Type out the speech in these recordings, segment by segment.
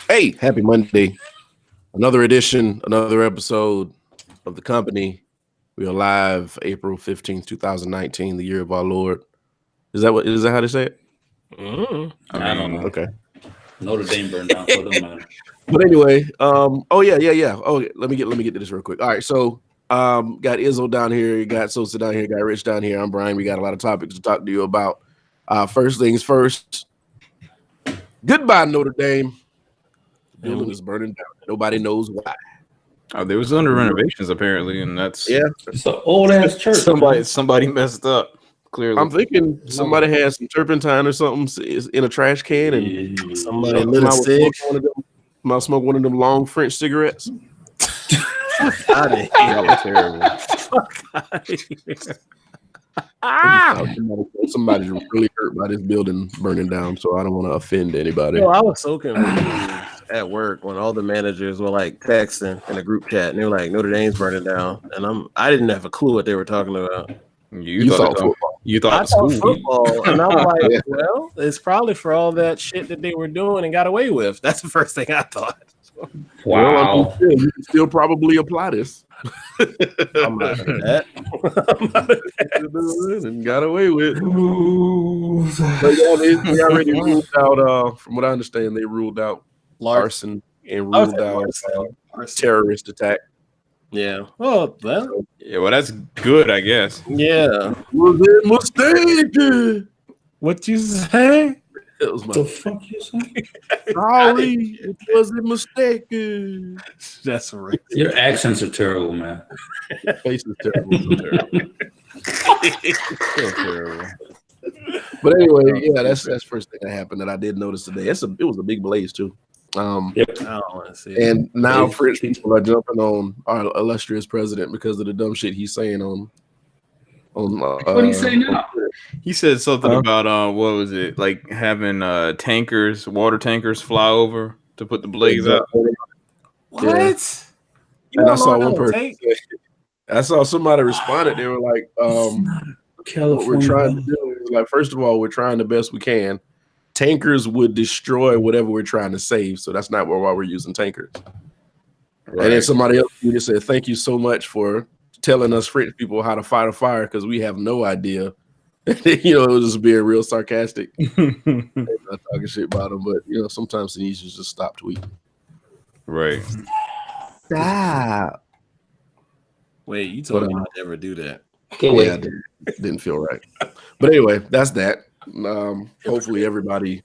Hey, happy Monday. Another edition, another episode of the company. We are live April 15th, 2019, the year of our Lord. Is that how they say it? I don't know. Okay. Notre Dame burned down, so it don't matter. But anyway, yeah. Oh, let me get to this real quick. All right, so got Izzo down here, you got Sosa down here, got Rich down here. I'm Brian. We got a lot of topics to talk to you about. First things first. Goodbye, Notre Dame. The building is burning down. Nobody knows why. Oh, there was under renovations apparently, and that's It's an old ass church. somebody messed up. Clearly, I'm thinking somebody had some turpentine or something in a trash can, and somebody lit a cig. Somebody smoked one of them long French cigarettes. That was terrible. Somebody's really hurt by this building burning down, so I don't want to offend anybody. I was so confused at work when all the managers were like texting in a group chat, and they were like, "Notre Dame's burning down," and I didn't have a clue what they were talking about. you thought football. You thought I thought school. football, and I'm like, well, it's probably for all that shit that they were doing and got away with. That's the first thing I thought. Wow. Well, you can still probably apply this. I'm out of that. And got away with. But yeah, they already ruled out. From what I understand, they ruled out arson and ruled out terrorist attack. Yeah. Oh, well. Yeah, well, that's good, I guess. Yeah. Was it mistake? What you say? It was What the fuck you say? sorry. It was a mistake. That's right. Your accents are terrible, man. Face is terrible. So terrible. But anyway, yeah, that's first thing that happened that I did notice today. It was a big blaze too. Yep. I don't want to see And now French people are jumping on our illustrious president because of the dumb shit he's saying on. What do you say now? He said something about what was it, like having water tankers fly over to put the blaze out. What? Yeah. You And don't I saw know one how to person. take- I saw somebody responded. They were like, "What we're trying to do is like, first of all, we're trying the best we can. Tankers would destroy whatever we're trying to save, so that's not why we're using tankers." Right. And then somebody else just said, "Thank you so much for telling us French people how to fight a fire because we have no idea." It was just being real sarcastic. Not talking shit about them, but sometimes it needs to just stop tweeting. Right. Stop. Wait, you told me I'd never do that. Yeah, didn't feel right. But anyway, that's that. Hopefully everybody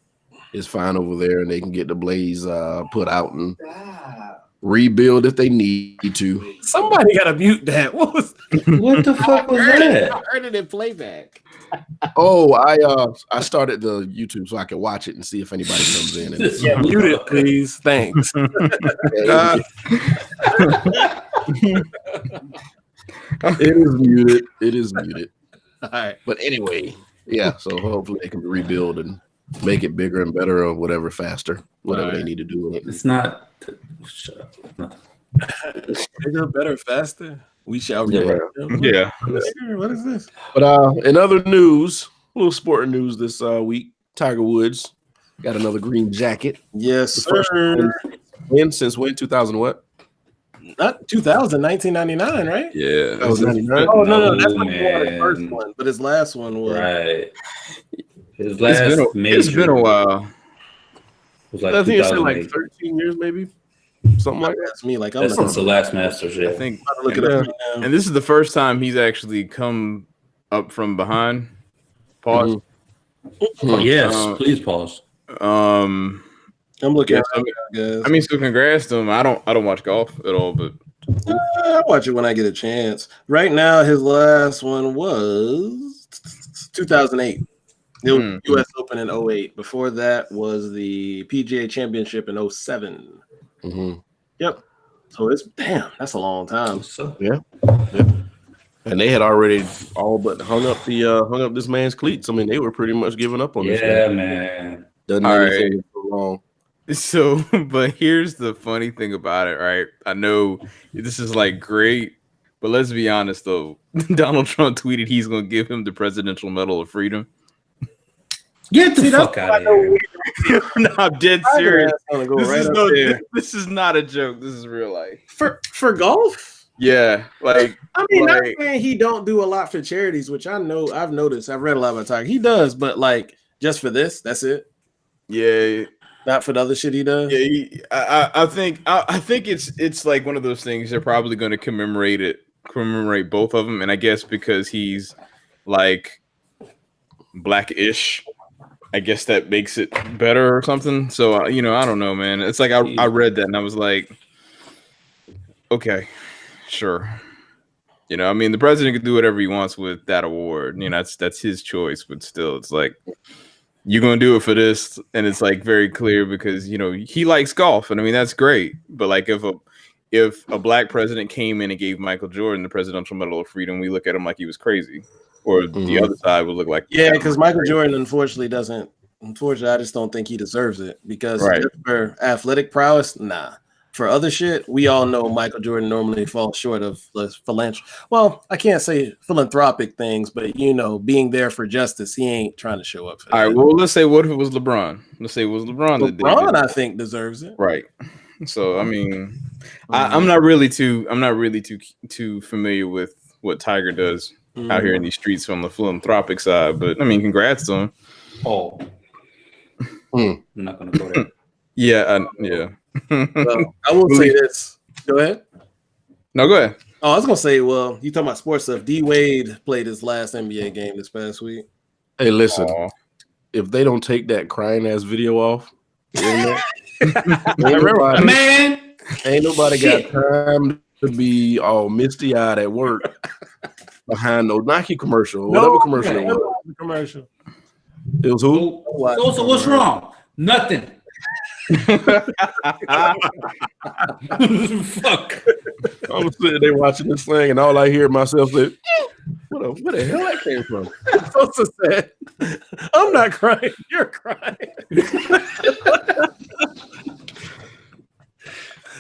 is fine over there and they can get the blaze put out and rebuild if they need to. Somebody got to mute that. What the fuck was that? I heard it in playback. Oh, I started the YouTube so I can watch it and see if anybody comes in. And Yeah, mute it, please. Thanks. It is muted. It is muted. All right. But anyway, yeah. So hopefully they can rebuild and make it bigger and better or whatever faster, whatever they need to do with it. It's not. Shut up. No. Bigger, better, faster. We shall Yeah, rebuild. Yeah. What is this? But in other news, a little sporting news this week, Tiger Woods got another green jacket. Yes, The first sir. win since when? 2000 what? Not 2000, 1999, right? Yeah. That was 99. Oh, no. That's when he won his man. first one. But his last one was. Right. His last It's been a while. was like I think it's been like 2008. 13 years, maybe. Something like that. That's me. Like, I'm That's not since the last Masters. I Yeah. think. to look it up right now. And this is the first time he's actually come up from behind. Pause. Oh, yes. Uh, Please pause. Um. I'm looking Yeah, at it, guys. I mean, so congrats to him. I don't watch golf at all, but I'll watch it when I get a chance. Right now, his last one was 2008. The U.S. Open in 08. Before that was the PGA Championship in 07. Mm-hmm. Yep. So that's a long time. So, And they had already all but hung up this man's cleats. I mean, they were pretty much giving up on this. yeah, man. Doesn't All anything for long. so, but here's the funny thing about it, right? I know this is like great, but let's be honest though. Donald Trump tweeted he's going to give him the Presidential Medal of Freedom. Get the See, that's fuck why out I of know here. No, I'm dead Tiger serious. Ass gonna go This right is up no. there. This is not a joke. This is real life. For golf. Yeah, like I mean, not like saying he don't do a lot for charities, which I know I've noticed. I've read a lot about Tiger. He does, but like just for this, that's it. yeah. Not for the other shit he does. Yeah, I think it's like one of those things. They're probably going to commemorate both of them, and I guess because he's like blackish, I guess that makes it better or something. So I don't know, man. It's like I read that and I was like, okay, sure. I mean, the president can do whatever he wants with that award. That's his choice, but still, it's like, you're gonna do it for this, and it's like very clear because he likes golf, and I mean that's great. But like if a black president came in and gave Michael Jordan the Presidential Medal of Freedom, we look at him like he was crazy, or the other side would look like because Michael Jordan unfortunately doesn't. Unfortunately, I just don't think he deserves it because Right. for athletic prowess, nah. For other shit, we all know Michael Jordan normally falls short of the philanthropic. Well, I can't say philanthropic things, but being there for justice, he ain't trying to show up for that. All right, well, let's say what if it was LeBron? Let's say it was LeBron that did LeBron, it. I think, deserves it. Right. So I mean, I'm not really too familiar with what Tiger does out here in these streets from the philanthropic side, but I mean, congrats to him. Oh, I'm not gonna go there. Yeah. Well, I will say this. Go ahead. No, go ahead. Oh, I was gonna say, well, you talking about sports stuff. D Wade played his last NBA game this past week. Hey, listen, Aw. if they don't take that crying ass video off, the internet, Man, ain't nobody Shit. got time to be all misty eyed at work behind no Nike commercial, or whatever commercial it was. Commercial. It was who? so what's wrong? Nothing. Fuck. I'm sitting there watching this thing, and all I hear myself say, where the hell that came from? So sad. I'm not crying. You're crying.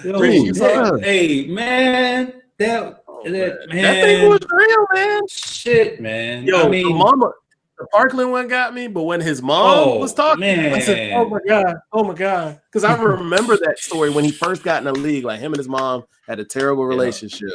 Reed, Hey, man, that man, That thing was real, man. shit, man. Yo, I mean, the mama, the Parkland one got me, but when his mom was talking, man. I said, oh my God. Because I remember that story when he first got in the league. Like him and his mom had a terrible relationship.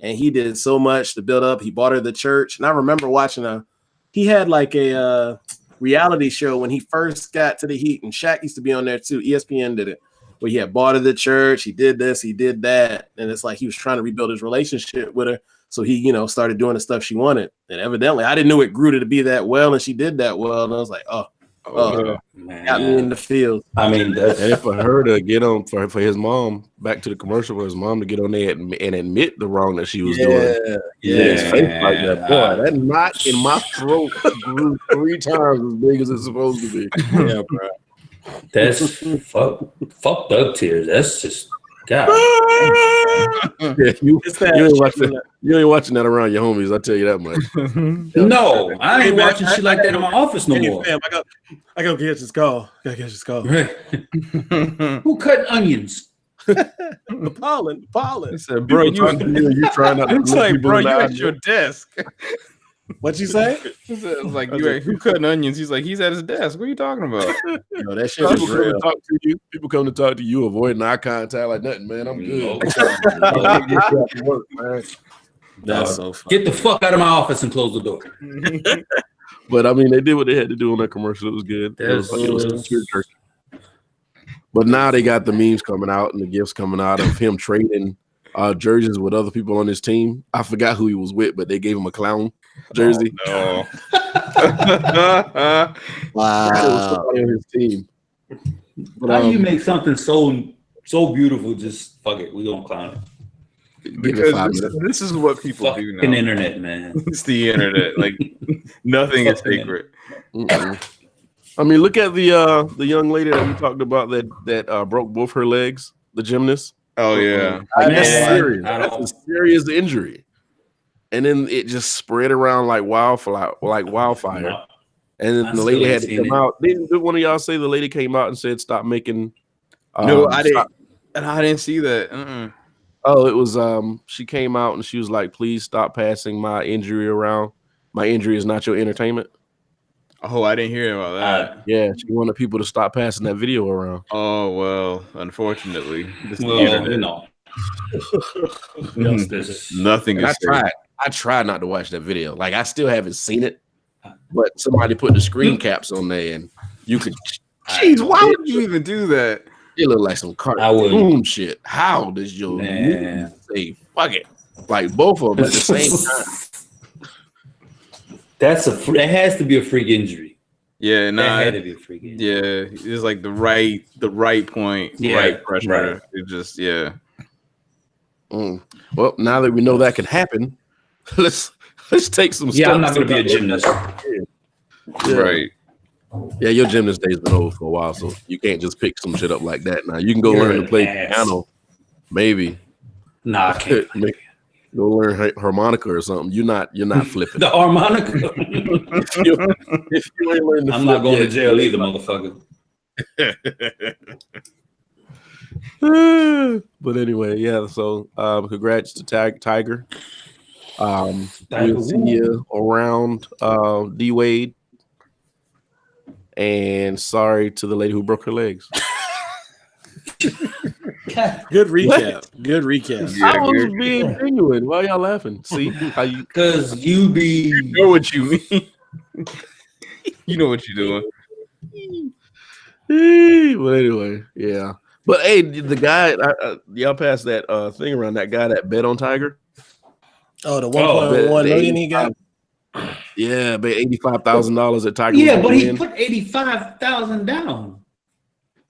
And he did so much to build up. He bought her the church. And I remember watching he had like a reality show when he first got to the Heat, and Shaq used to be on there too. ESPN did it. Where he had bought her the church, he did this, he did that. And it's like he was trying to rebuild his relationship with her. So he, started doing the stuff she wanted. And evidently, I didn't know it grew to be that well, and she did that well. And I was like, man. got me in the field. I mean, And for her to get on, for his mom, back to the commercial, for his mom to get on there and admit the wrong that she was doing. His face like that. Boy, that knot in my throat grew 3 times as big as it's supposed to be. Yeah, bro. that's fuck Doug tears. That's just God. Yeah, you It's that ain't watching that around your homies, I tell you that much. No, I ain't Hey, man, watching shit like that in my office no Hey, more. fam, I go get this call. Gotta get this call. Who cut onions? The pollen. He said, bro, you trying not to it's look like, people bro, in you the eye. at your desk. What'd you say? It's like, who cutting onions? He's like, he's at his desk. What are you talking about? Yo, that shit People is come to real. talk to you. People come to talk to you, avoiding eye contact like nothing, man. I'm good. That's so funny. Get the fuck out of my office and close the door. But I mean, they did what they had to do on that commercial. It was good. It was good church. But now they got the memes coming out and the gifts coming out of him trading jerseys with other people on his team. I forgot who he was with, but they gave him a clown jersey. Oh, Wow. It was somebody on his team. But, How do you make something so beautiful? Just fuck it, we gonna clown it. Because because this is what people do Fucking now. internet, man. It's the internet. Like nothing is Fucking sacred. I mean, look at the young lady that we talked about that broke both her legs, the gymnast. Oh yeah. That's Man, serious. I That's don't- a serious injury. And then it just spread around like wildfire. No. And then I the lady still had to ain't come seen it. out. Did one of y'all say the lady came out and said stop making? No, I didn't. stop- And I didn't see that. Oh, it was she came out and she was like, please stop passing my injury around. My injury is not your entertainment. Oh, I didn't hear about that. Yeah, she wanted people to stop passing that video around. Oh well, unfortunately, this Well, internet. you know, Nothing And is safe. I tried not to watch that video. Like I still haven't seen it, but somebody put the screen caps on there, and you could. Jeez, why would you even do that? It looked like some cartoon shit. How does your Man. say fuck it? Like both of them at the same time. That has to be a freak injury. Yeah, That had to be a freak injury. yeah, it's like the right point, Yeah, right pressure. right. It just Well, now that we know that can happen, let's take some steps. Yeah, I'm not going to be a gymnast. Yeah. right. Yeah, your gymnast day's been over for a while, so you can't just pick some shit up like that. Now you can go learn to play piano, maybe. Nah, I can't. Go learn harmonica or something. You're not flipping. The harmonica. If you ain't learned to I'm not flip going to yet, jail either, motherfucker. But anyway, yeah. So, congrats to Tiger. We'll see you around D Wade. And sorry to the lady who broke her legs. Good recap. Good recap. Yeah, I was good. being genuine. Why y'all laughing? See how you? Because you be. You know what you mean. You know what you're doing. But anyway, yeah. But hey, the guy, y'all passed that thing around. That guy that bet on Tiger. Oh, the 1.1 bet million he got. Yeah, bet $85,000 at Tiger. Yeah, was but he win. put 85,000 down.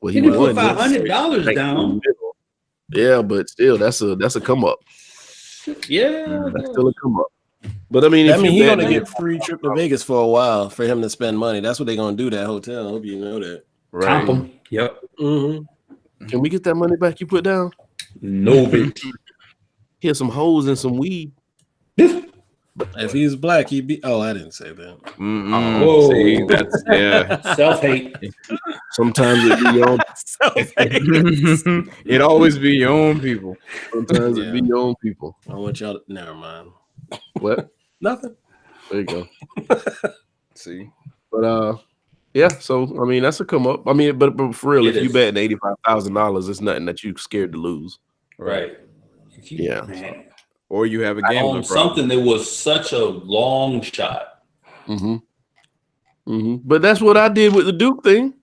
Well, He he didn't put won. $500 down. Yeah, but still, that's a come up. Yeah, That's still a come up. But I mean, That if mean you he's bet- gonna get free trip to Vegas for a while for him to spend money. That's what they're gonna do. That hotel. I hope you know that. Right. comp him. Yep. Mm-hmm. Can we get that money back you put down? No bitch. Here's some hoes and some weed. If he's black, he'd be. Oh, I didn't say that. Mm-mm. Whoa. See, that's yeah. Self-hate. Sometimes it be your own. It always be your own people. Sometimes it be your own people. I want y'all to. Never mind. What? Nothing. There you go. See, But yeah. So I mean, that's a come up. I mean, but for real, It if you is. betting $85,000, it's nothing that you scared to lose. Right. Yeah. Man. or you have a On gambling problem. something that was such a long shot. But that's what I did with the Duke thing.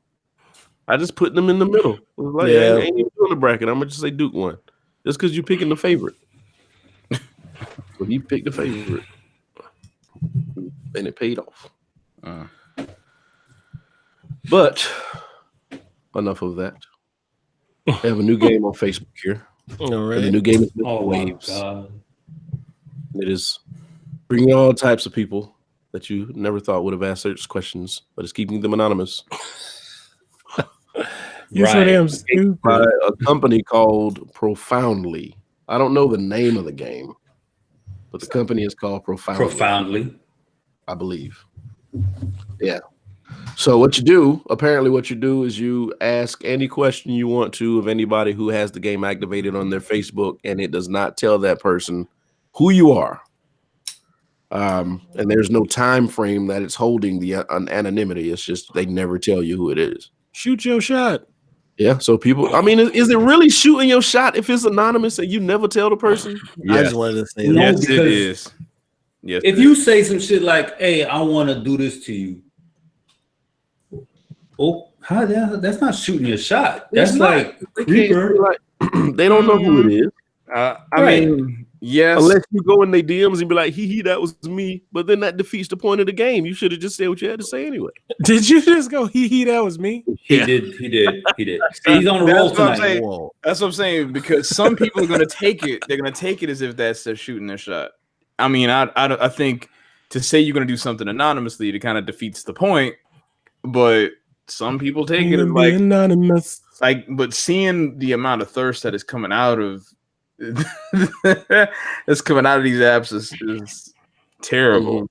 I just put them in the middle. It was like, Yeah. I ain't even doing the bracket. I'm gonna just say Duke won, just because you're picking the favorite. So he picked the favorite, and it paid off. But enough of that. I have a new game on Facebook here. All And the right. new game is Oh, my Waves. God. It is bringing all types of people that you never thought would have asked such questions, but it's keeping them anonymous. You so Right. damn stupid. By a company called Profoundly. I don't know the name of the game, but the company is called Profoundly. Profoundly. I believe. Yeah. So what you do is you ask any question you want to of anybody who has the game activated on their Facebook, and it does not tell that person who you are. And there's no time frame that it's holding the anonymity. It's just they never tell you who it is. Shoot your shot. Yeah. So people, I mean, is it really shooting your shot if it's anonymous and you never tell the person? I Yes, just wanted to say No, that. yes, it because is. Yes, If it you is. say some shit like, "Hey, I want to do this to you," oh, how the hell? That's not shooting your shot. That's It's not. like They can't creeper. be like, they don't know who it is I Right. mean, yes, unless you go in their DMs and be like, "Hee, that was me." But then that defeats the point of the game. You should have just said what you had to say anyway. Did you just go hee that was me? He did. See, he's on a That's roll what I'm tonight. saying. Whoa. that's what I'm saying. Because some people are gonna take it. They're gonna take it as if that's they're shooting their shot. I mean, I think to say you're gonna do something anonymously, it kind of defeats the point. But some people take it as like, anonymous. but seeing the amount of thirst that is coming out of that's coming out of these apps is terrible.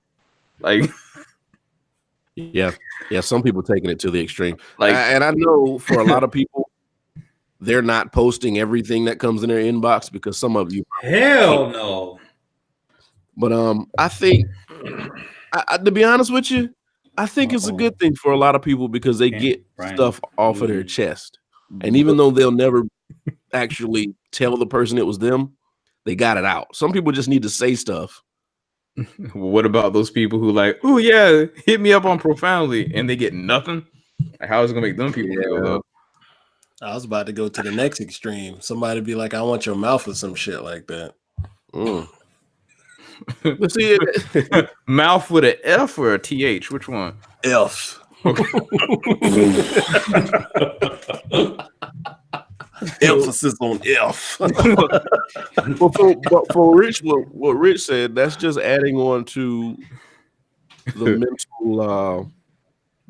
Like, Yeah. Some people taking it to the extreme. like And I know for a lot of people, they're not posting everything that comes in their inbox because some of you. Hell no. But I think, to be honest with you, I think it's a good thing for a lot of people because they get Brian. stuff off of their chest. And even though they'll never actually tell the person it was them, they got it out. Some people just need to say stuff. What about those people who like, oh yeah, hit me up on Profoundly, and they get nothing? Like, how is it gonna make them people feel though? I was about to go to the next extreme. Somebody be like, I want your mouth or some shit like that. But see, Mouth with an F or a TH? Which one? F. Emphasis on F. but for Rich, what Rich said, that's just adding on to the mental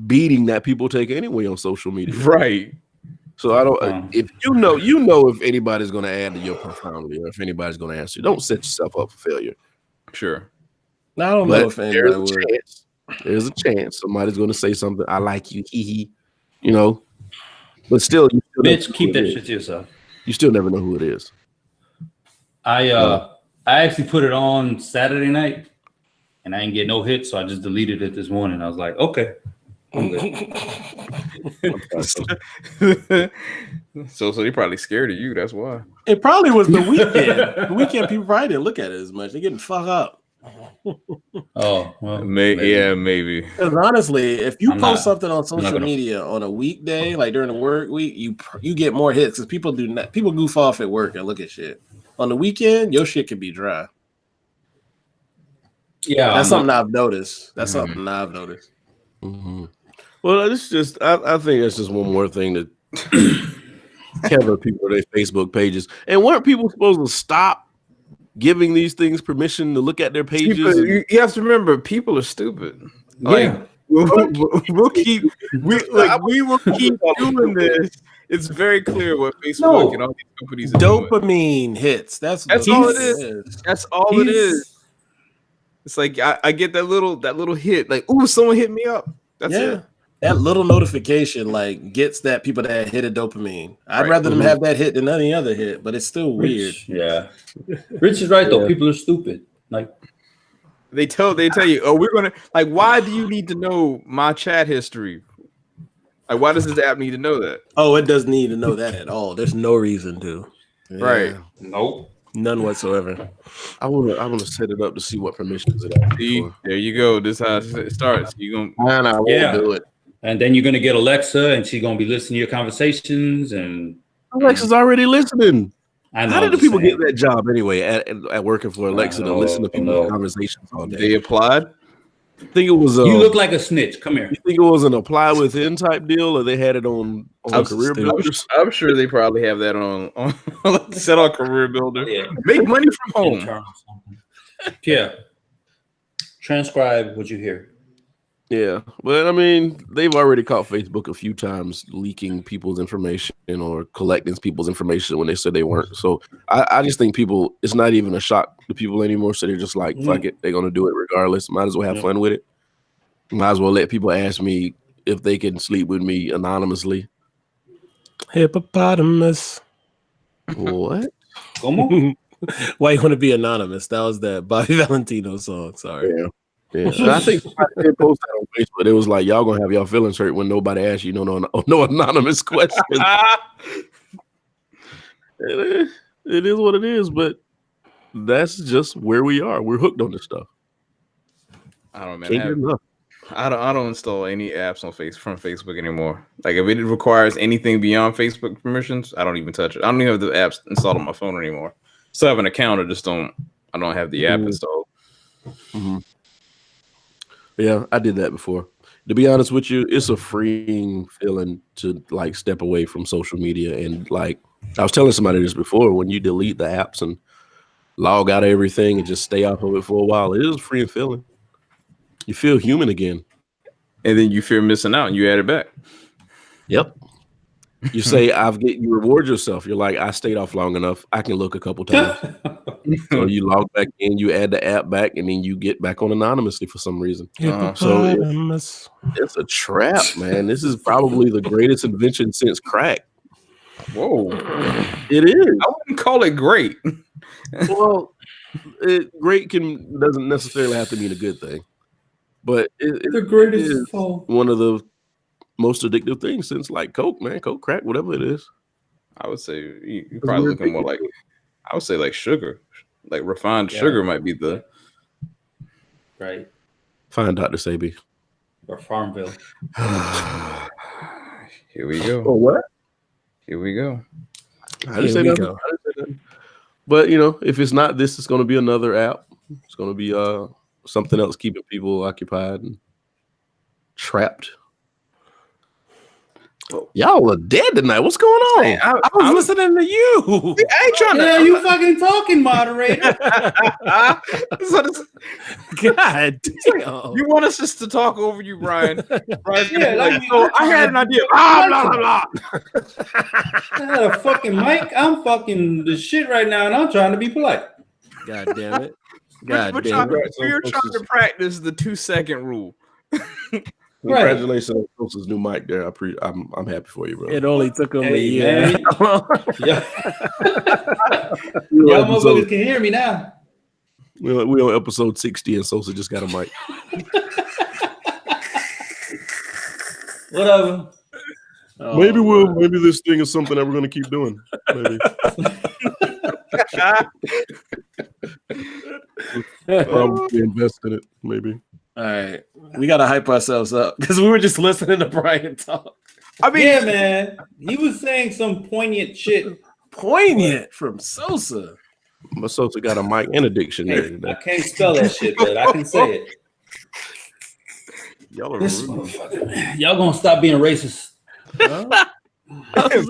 beating that people take anyway on social media. Right. So I don't. If you know if anybody's going to add to your Profoundly or if anybody's going to answer, don't set yourself up for failure. Sure. I don't know if anybody would. There's a chance somebody's going to say something. I like you, hee. You know, but still, bitch, keep that shit to yourself. You still never know who it is. I actually put it on Saturday night, and I didn't get no hits, so I just deleted it this morning. I was like, okay. So they probably scared of you. That's why. It probably was the weekend. The weekend people probably didn't look at it as much. They're getting fucked up. Oh, well, maybe. Because honestly, if you post something on social media on a weekday, like during the work week, you get more hits because people goof off at work and look at shit. On the weekend, your shit can be dry. Yeah, that's something I've noticed. Something I've noticed. Mm-hmm. Well, it's just I think that's just one more thing that cover people their Facebook pages. And weren't people supposed to stop giving these things permission to look at their pages? You have to remember, people are stupid. Yeah, we'll keep doing this. It's very clear what Facebook and all these companies are dopamine doing. Hits. That's all it is. That's all it is. It's like I get that little hit, like, ooh, someone hit me up. That's it. That little notification like gets that people that hit a dopamine. I'd rather them have that hit than any other hit, but it's still weird. Yeah, Rich is right though. People are stupid. Like they tell you, oh, we're gonna like. Why do you need to know my chat history? Like, why does this app need to know that? Oh, it doesn't need to know that at all. There's no reason to. Right? Nope. None whatsoever. I want to set it up to see what permissions it has. See, there you go. This is how it starts. You gonna I won't do it. And then you're gonna get Alexa, and she's gonna be listening to your conversations. And Alexa's already listening. I know. How did the people get that job anyway? At working for Alexa to listen to people's conversations all day. They applied. I think it was. You look like a snitch. Come here. You think it was an apply within type deal, or they had it on Career Builders? I'm sure they probably have that on set on Career Builder. Yeah. Make money from home. Yeah. Transcribe what you hear. Yeah, but I mean, they've already caught Facebook a few times leaking people's information or collecting people's information when they said they weren't. So I just think it's not even a shock to people anymore. So they're just like, fuck it, they're gonna do it regardless. Might as well have fun with it. Might as well let people ask me if they can sleep with me anonymously. Hippopotamus. What? Come on. Why you want to be anonymous? That was that Bobby Valentino song. Sorry. Yeah. I think they posted that on Facebook. It was like, y'all gonna have y'all feelings hurt when nobody asks you no anonymous questions. It is what it is, but that's just where we are. We're hooked on this stuff. I don't know, man. I don't install any apps from Facebook anymore. Like, if it requires anything beyond Facebook permissions, I don't even touch it. I don't even have the apps installed on my phone anymore. Still have an account, I don't have the app installed. Mm-hmm. Yeah, I did that before. To be honest with you, it's a freeing feeling to like step away from social media. And like I was telling somebody this before, when you delete the apps and log out of everything and just stay off of it for a while, it is a freeing feeling. You feel human again. And then you fear missing out and you add it back. Yep. You say, you reward yourself. You're like, I stayed off long enough. I can look a couple times. So you log back in, you add the app back, and then you get back on anonymously for some reason. So it's a trap, man. This is probably the greatest invention since crack. Whoa. It is. I wouldn't call it great. Well, great doesn't necessarily have to mean a good thing. But The it greatest is foe. one of the most addictive things since like Coke, man, Coke, crack, whatever it is. I would say you're probably looking more like, I would say like sugar, like refined Yeah. sugar might be the. Right. Fine, Dr. Sabi. Or Farmville. Here we go. what? Here we go. I didn't say nothing. But you know, if it's not this, it's going to be another app. It's going to be something else keeping people occupied and trapped. Y'all are dead tonight. What's going on? Hey, I was listening to you. I ain't trying Yeah, you fucking talking, moderator. God damn. You want us just to talk over you, Brian? Brian's gonna Yeah, be like, like, so I had an idea. Blah, blah, blah, blah. I had a fucking mic. I'm fucking the shit right now, and I'm trying to be polite. God damn it. God We're damn it. trying to practice the 2-second rule. Congratulations on Sosa's new mic there. I'm happy for you, bro. It only took him a Hey, year. man. Yeah. Y'all motherfuckers can hear me now. We on episode 60 and Sosa just got a mic. Whatever. Oh, maybe this thing is something that we're gonna keep doing. Maybe. Probably invest in it, maybe. All right. We got to hype ourselves up because we were just listening to Brian talk. I mean, Yeah, man. He was saying some poignant shit. Poignant from Sosa. My Sosa got a mic and a dictionary I today. can't spell that shit, but I can say it. Y'all are This rude. motherfucker, man. Y'all gonna stop being racist. Huh?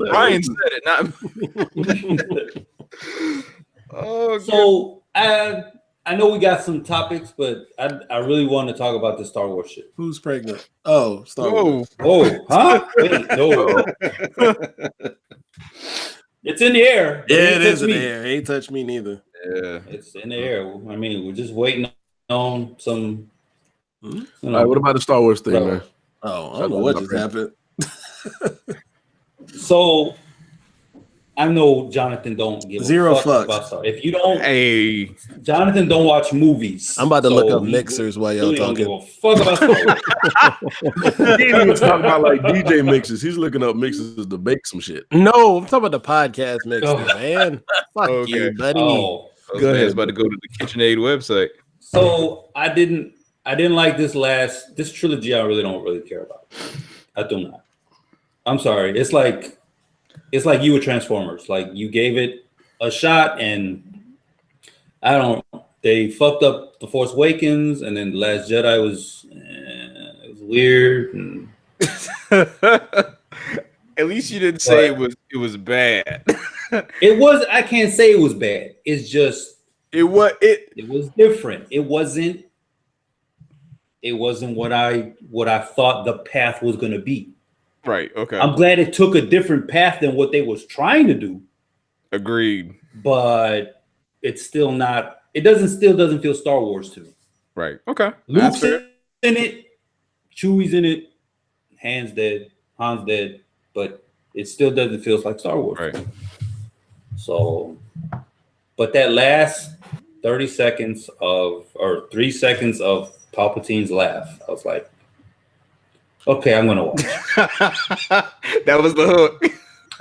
Brian said it, not me. Oh, So I know we got some topics, but I really want to talk about the Star Wars shit. Who's pregnant? Oh, Star Wars. whoa. Oh, huh? Wait, no. It's in the air. Yeah, ain't it is touched in the me. air. Ain't touched me neither. Yeah. It's in the air. I mean, we're just waiting on some. You All know, right, what about the Star Wars thing, Bro. man? Oh, I don't know what just happened. So I know Jonathan don't give Zero a fuck fucks. about Star. If you don't, Hey, Jonathan don't watch movies. I'm about to look up he mixers while y'all really don't talking. give a fuck about Star Wars. He ain't even talking about like DJ mixes. He's looking up mixes to bake some shit. No, I'm talking about the podcast mixers, Oh. man. Fuck Okay. you, buddy. Oh, those Go man's ahead. about to go to the KitchenAid website. so I didn't like this trilogy. I really don't care about. I do not. I'm sorry. It's like you were Transformers. Like you gave it a shot, and I don't. They fucked up The Force Awakens, and then The Last Jedi was it was weird. And At least you didn't say it was bad. it was. I can't say it was bad. It's just It was different. It wasn't what I thought the path was going to be. right. Okay. I'm glad it took a different path than what they was trying to do, Agreed. but it's still not. It doesn't feel Star Wars to me. Right. Okay. Luke's That's fair. in it, Chewie's in it, Han's dead, but it still doesn't feel like Star Wars. Right. So, but that last 3 seconds of Palpatine's laugh, I was like, okay, I'm gonna watch. That was the hook.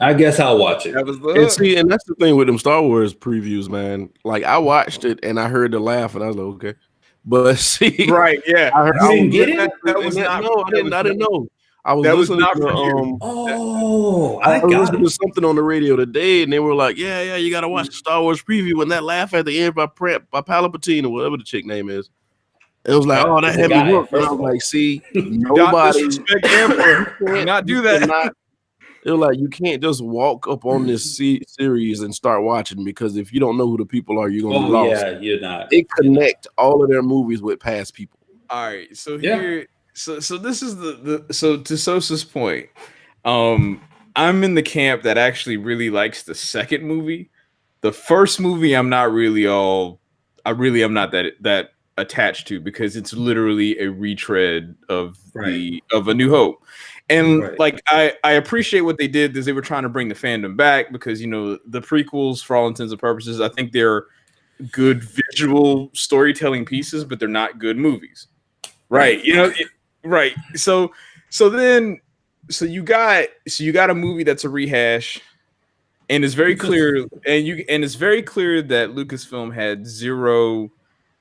I guess I'll watch it. That was the And hook. see, and that's the thing with them Star Wars previews, man. Like I watched it and I heard the laugh and I was like, okay. But see, Right. Yeah. I heard, You didn't get it? That was not. no, I didn't know. I was That was listening not to for you. Oh, I I was got listening it. to something on the radio today, and they were like, "Yeah, you got to watch the Star Wars preview." And that laugh at the end by Palpatine or whatever the chick name is, it was like, Yeah, "Oh, that it's a had me guy, hooked." And first I of was all. like, "See, Not nobody, disrespect the Emperor. Do not do that. It was like you can't just walk up on this series and start watching because if you don't know who the people are, you're gonna be Oh lost. yeah, you're not. They connect all of their movies with past people. All right. So Yeah. here. So this is so to Sosa's point. I'm in the camp that actually really likes the second movie. The first movie, I'm not that attached to because it's literally a retread of of A New Hope. And Right. like I appreciate what they did is they were trying to bring the fandom back because the prequels, for all intents and purposes, I think they're good visual storytelling pieces, but they're not good movies. right. Right. So you got a movie that's a rehash, and it's very clear, and it's very clear that Lucasfilm had zero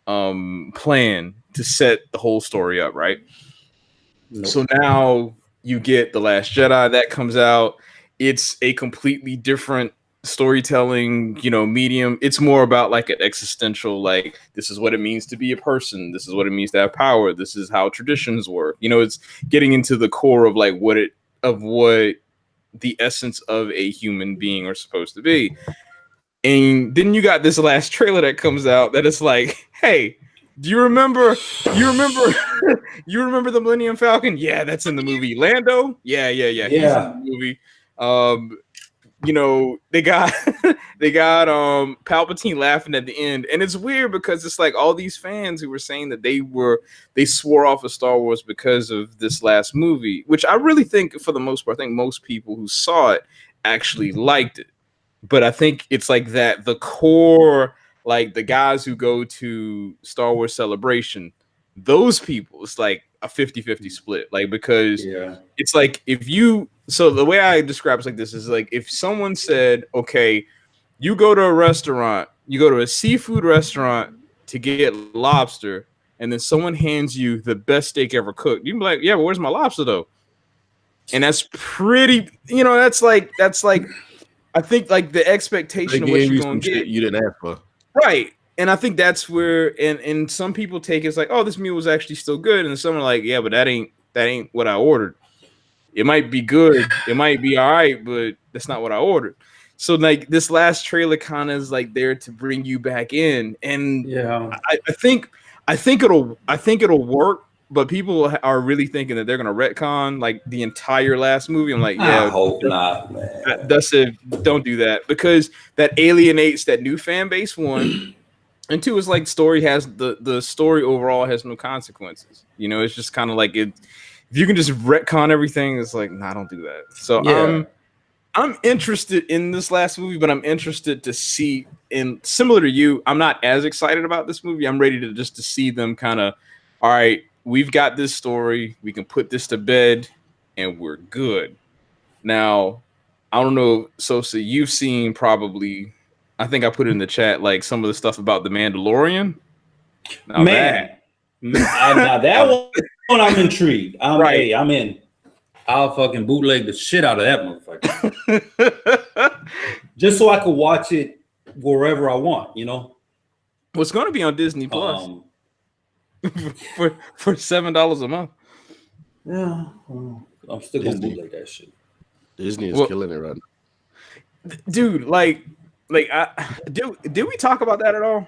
plan to set the whole story up, right? Nope. So now you get The Last Jedi that comes out. It's a completely different storytelling, medium. It's more about like an existential, like, this is what it means to be a person. This is what it means to have power. This is how traditions work. It's getting into the core of like what the essence of a human being are supposed to be. And then you got this last trailer that comes out that is like, hey, do you remember you remember the Millennium Falcon? Yeah, that's in the movie. Lando? Yeah. He's in the movie. They got Palpatine laughing at the end. And it's weird because it's like all these fans who were saying that they swore off of Star Wars because of this last movie, which I really think for the most part, I think most people who saw it actually liked it. But I think it's like that the core, like the guys who go to Star Wars Celebration, those people, it's like a 50-50 split. Like, because it's like so the way I describe it like this is like if someone said, okay, you go to a restaurant, you go to a seafood restaurant to get lobster, and then someone hands you the best steak ever cooked, you can be like, yeah, but where's my lobster though? And that's pretty, that's like I think like the expectation of what you're going to get, you didn't ask for. Right. And I think that's where, and some people take it's like, oh, this meal was actually still good. And some are like, yeah, but that ain't what I ordered. It might be good. It might be all right, but that's not what I ordered. So like this last trailer kind of is like there to bring you back in. And I think it'll work, but people are really thinking that they're going to retcon like the entire last movie. I'm like, yeah, I hope not, man. That's it. Don't do that, because that alienates that new fan base, one. And two is like the story overall has no consequences. It's just kind of like it. If you can just retcon everything, it's like, nah, don't do that. So I'm interested in this last movie, but I'm interested to see. And similar to you, I'm not as excited about this movie. I'm ready to see them kind of, all right, we've got this story. We can put this to bed, and we're good. Now, I don't know, Sosa, you've seen probably. I think I put it in the chat, like some of the stuff about the Mandalorian. Now that one I'm intrigued. I'm in. I'll fucking bootleg the shit out of that motherfucker. Just so I could watch it wherever I want, Well, it's going to be on Disney Plus for $7 a month. Yeah, I'm still going to bootleg that shit. Disney is killing it right now. Dude, did we talk about that at all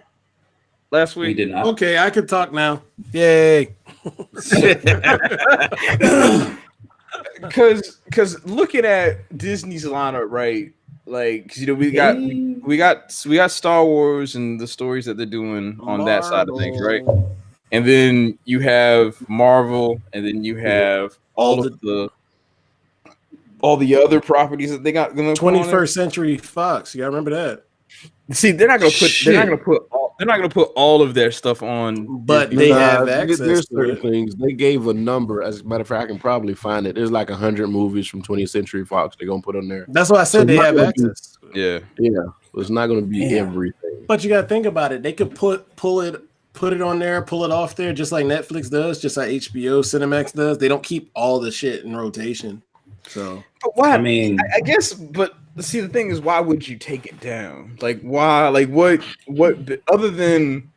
last week? We did not. Okay, I can talk now. Yay. Because looking at Disney's lineup, right? Like, we got Star Wars and the stories that they're doing on that side of things, right? And then you have Marvel, and then you have all the other properties that they got. 21st Century Fox. You gotta remember that. See, they're not gonna put all of their stuff on, but they have access. There's certain things. They gave a number. As a matter of fact, I can probably find it. There's like 100 movies from 20th Century Fox they're gonna put on there. That's why I said they have access. Yeah. It's not gonna be everything. But you gotta think about it. They could put it on there, pull it off there, just like Netflix does, just like HBO Cinemax does. They don't keep all the shit in rotation. So, but why? I mean, I guess. But see, the thing is, why would you take it down? Like, why? Like, what? Other than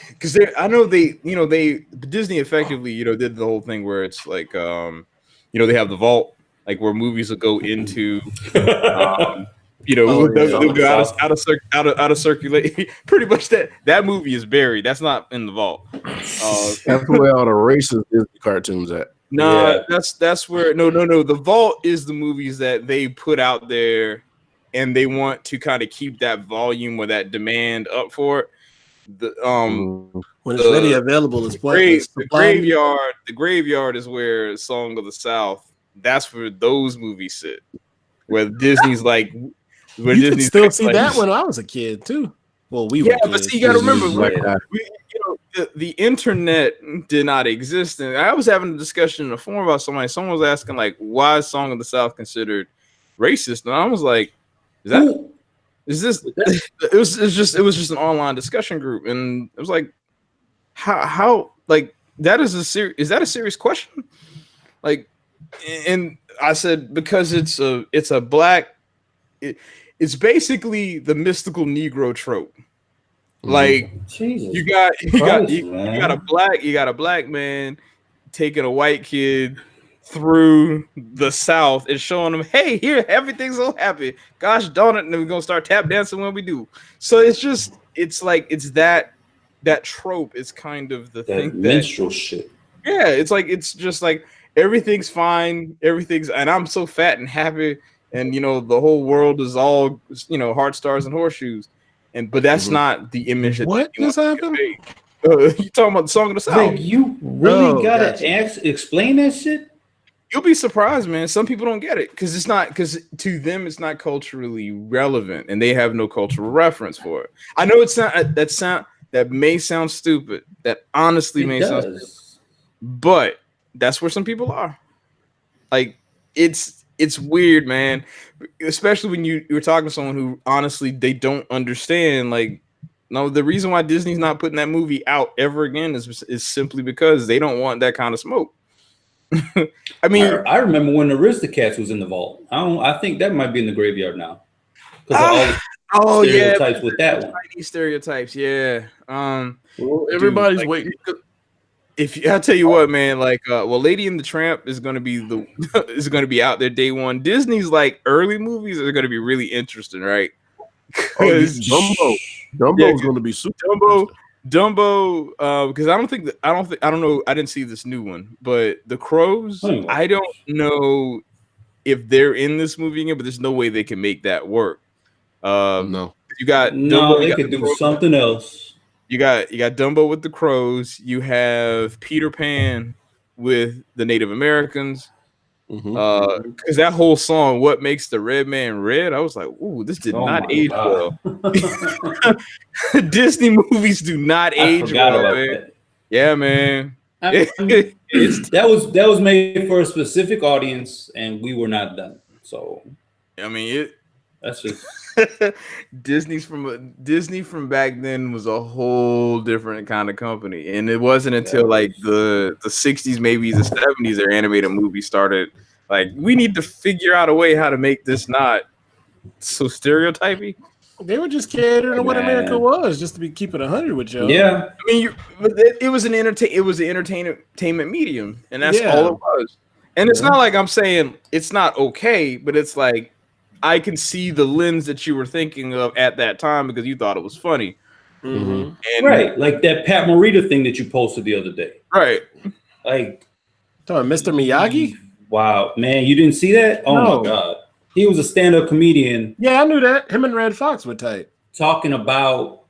because I know Disney effectively, did the whole thing where it's like, they have the vault, like where movies will go into, they'll go out of circulation. Pretty much that movie is buried. That's not in the vault. That's where all the racist Disney cartoons at. No, that's where no. The vault is the movies that they put out there, and they want to kind of keep that volume or that demand up for it. When it's ready available, it's the graveyard is where Song of the South. That's where those movies sit. Where Disney's like, you could still see that when I was a kid too. Well, we were but kids. see, you got to remember, Black guy. the internet did not exist, and I was having a discussion in the forum about somebody. Someone was asking like, "Why is Song of the South considered racist?" And I was like, "Is that? Who- Is this?" It was just an online discussion group, and it was like, how like that is is that a serious question? Like, and I said because it's a black. It's basically the mystical Negro trope. Like Jesus you got Christ, you man. got a black man taking a white kid through the South and showing them, hey, here everything's so happy. Gosh darn it, and then we're gonna start tap dancing when we do. So it's like it's that trope is kind of the thing that minstrel shit. yeah, it's just like everything's fine, and I'm so fat and happy, and the whole world is all heart stars and horseshoes, but that's not the image that What you just want to happened? convey. You talking about the Song of the South? Like you really Oh, gotta gotcha. explain that shit. You'll be surprised, man. Some people don't get it because to them it's not culturally relevant, and they have no cultural reference for it. I know it's not that may sound stupid. That honestly may sound stupid. But that's where some people are. Like it's weird, man. Especially when you're talking to someone who honestly they don't understand. Like, no, the reason why Disney's not putting that movie out ever again is simply because they don't want that kind of smoke. I mean, I remember when Aristocats was in the vault. I think that might be in the graveyard now because of all the stereotypes with that one. Chinese stereotypes, yeah. Well, everybody's like, waiting. I'll tell you what, man, like Lady and the Tramp is gonna be is gonna be out there day one. Disney's like early movies are gonna be really interesting, right? Dumbo's going to be super. Dumbo, because I don't know, I didn't see this new one, but the Crows, I don't know if they're in this movie again, but there's no way they can make that work. No, you got no, Dumbo, they could do something else. You got Dumbo with the Crows. You have Peter Pan with the Native Americans. Because that whole song, "What Makes the Red Man Red," I was like, "Ooh, this did not age well." Disney movies do not age well, man. That. Yeah, man. I mean, that was made for a specific audience, and we were not done. So, I mean, that's just Disney from back then was a whole different kind of company, and it wasn't until like the 60s, maybe the 70s, their animated movies started. Like, we need to figure out a way how to make this not so stereotypy. They were just catering to what America was, just to be keeping 100 with you. Yeah, I mean, it was an entertainment medium, and that's all it was. And it's not like I'm saying it's not okay, but it's like I can see the lens that you were thinking of at that time because you thought it was funny. And right, like that Pat Morita thing that you posted the other day. Right, like Mr. Miyagi. Wow, man, you didn't see that? Oh my God, he was a stand-up comedian. Yeah, I knew that. Him and Red Fox were tight. Talking about,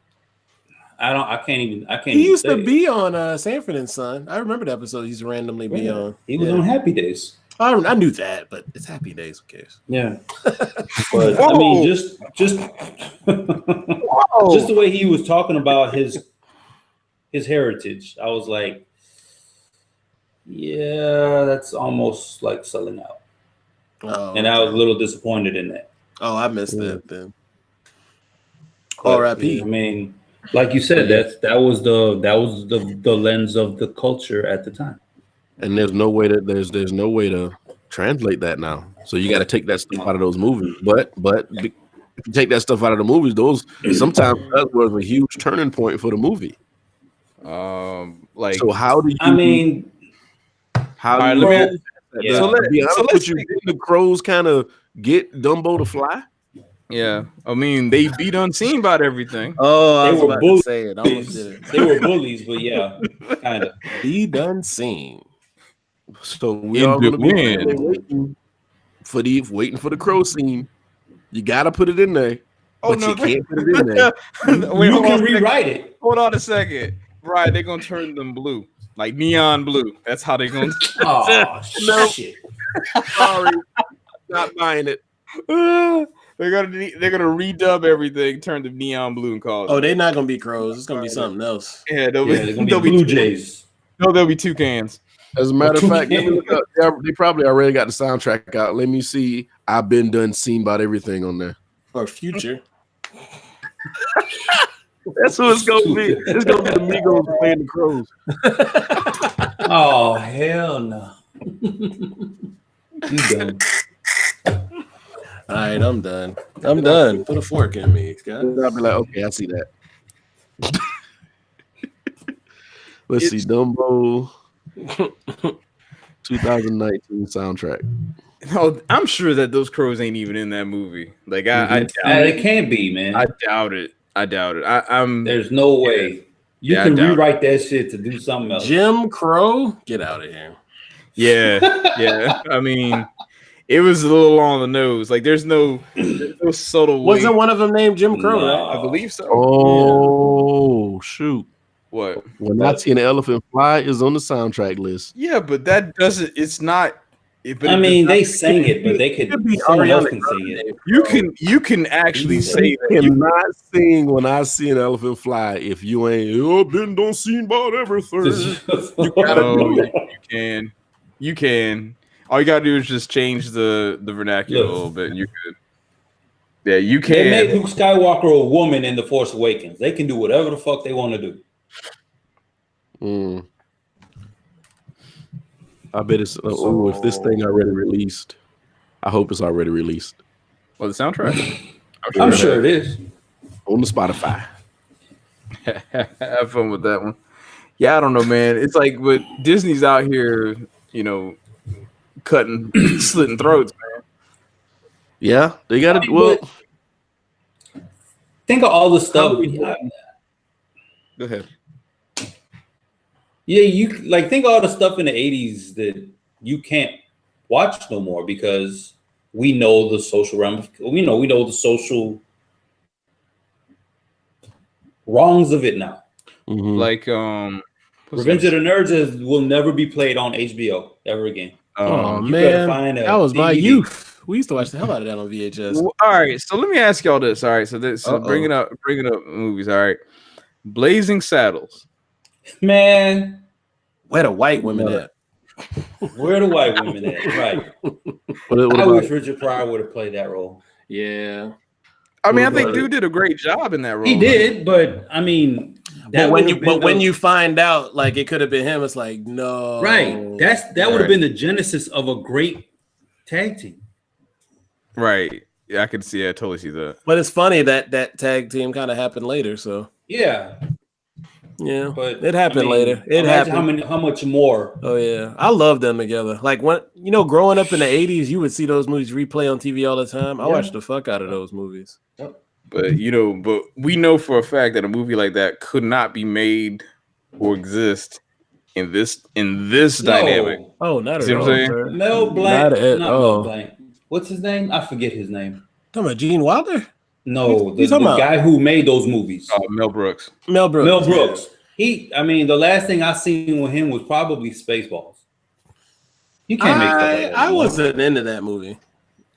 I can't. He used to be on Sanford and Son. I remember the episode. He used to randomly be on. He was on Happy Days. I knew that, but it's Happy Days. Who cares? Yeah, but I mean, just the way he was talking about his heritage, I was like, yeah, that's almost like selling out. And I was a little disappointed in that. Oh, I missed that then. R.I.P. I mean, like you said, that was the lens of the culture at the time. And there's no way to translate that now. So you got to take that stuff out of those movies. But if you take that stuff out of the movies, those sometimes that was a huge turning point for the movie. Like, so how do you? I mean, how do you? So let's be honest with you. Didn't the Crows kind of get Dumbo to fly? Yeah, I mean, they beat Unseen about everything. Oh, they were bullies. They were bullies, but yeah, kind of. Be done seen. So we are going to be waiting for the crow scene. You got to put it in there. Oh, but no, you can't put it in there. You can rewrite it. Hold on a second. Right, they're going to turn them blue. Like neon blue. That's how they're going to. Oh, shit. Sorry. Not buying it. They're gonna redub everything, turn the neon blue, and call it. Oh, they're not gonna be crows. It's gonna be something else. Yeah, Yeah, they're gonna be Blue Jays. No, there'll be toucans. As a matter of fact, let me look up. They probably already got the soundtrack out. Let me see. I've been done, seen about everything on there. Or future. That's who it's gonna be. It's gonna be the Migos playing the Crows. Oh hell no! You done? All right, I'm done. I'm done. Put a fork in me, Scott. I'll be like, okay, I see that. Let's see, Dumbo 2019 soundtrack. Oh, I'm sure that those crows ain't even in that movie. Like I doubt It can't be, man. I doubt it. I'm. There's no way you Yeah, I can doubt rewrite that shit to do something else. Jim Crow, get out of here. Yeah. I mean, it was a little on the nose. Like there's no subtle way. Wasn't one of them named Jim Crow? No. Right? I believe so. Oh shoot! What? When I See an Elephant Fly is on the soundtrack list. Yeah, but that doesn't. It's not. I mean, they sang it, but they could. Someone else can sing it. You can actually say You that. cannot sing When I See an Elephant Fly if you ain't been done seen about everything. You can. All you gotta do is just change the vernacular a little bit. And you could. Yeah, you can. They made Luke Skywalker a woman in The Force Awakens. They can do whatever the fuck they want to do. I bet it's. If this thing already released, I hope it's already released Well, the soundtrack. I'm sure it is. on the Spotify. Have fun with that one. Yeah, I don't know, man. It's like with Disney's out here, slitting throats, man. Yeah, they got to. Well, Think of all the stuff. Go ahead. Yeah, think of all the stuff in the 80s that you can't watch no more because we know the social we know the social wrongs of it now. mhm. Like Revenge of the Nerds will never be played on HBO ever again. Oh you better man, find a that was my DVD. youth. We used to watch the hell out of that on VHS. Well, all right, so let me ask y'all this. All right, so bringing up movies. All right, Blazing Saddles. Man, Where the white women at? where the white women at? Right. What I about- wish Richard Pryor would have played that role. Yeah. I mean, I think Right. dude did a great job in that role. He did, but I mean, But when would've you been find out like it could have been him, it's like no. right, that would have Right. been the genesis of a great tag team. Right. Yeah, I could see. I totally see that. But it's funny that tag team kind of happened later. So Yeah, yeah, but it happened I mean, later. It imagine happened. how much more? Oh yeah, I love them together. Like when growing up in the '80s, you would see those movies replay on TV all the time. I Yeah. watched the fuck out of those movies. But but we know for a fact that a movie like that could not be made or exist in this dynamic. Oh, not See at what all. I'm saying? sir. Mel Blanc. Not at Not all. Mel Blanc. What's his name? I forget his name. Talking about Gene Wilder, No, you the talking about? guy who made those movies. Mel Brooks. Mel Brooks. Mel Brooks. The last thing I seen with him was probably Spaceballs. You can't make stuff like that I anymore. wasn't into that movie.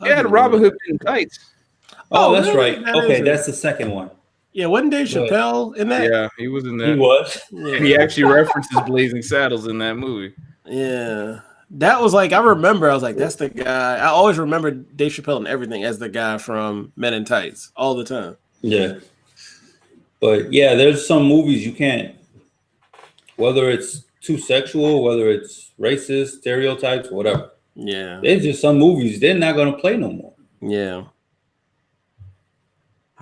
Yeah, the Robin Hood in tights. Oh, that's really? right. That Okay, is it. that's the second one. Yeah, wasn't Dave Good. Chappelle in that? Yeah, he was in He that. was. Yeah. He actually references Blazing Saddles in that movie. Yeah. That was like, I remember, I was like, that's the guy. I always remember Dave Chappelle and everything as the guy from Men in Tights all the time. Yeah. But yeah, there's some movies you can't, whether it's too sexual, whether it's racist, stereotypes, whatever. Yeah. There's just some movies they're not going to play no more. Yeah.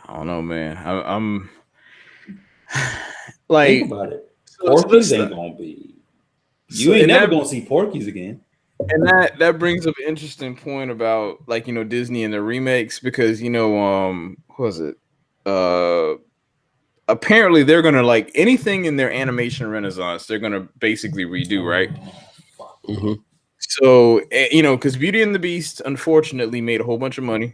I don't know, man. I'm Think like, about it. so Porky's listen, ain't going to be. You so- ain't and never that- going to see Porky's again. And that brings up an interesting point about Disney and the remakes because what was it? Apparently they're gonna anything in their animation renaissance, they're gonna basically redo, right? Mhm. So because Beauty and the Beast unfortunately made a whole bunch of money.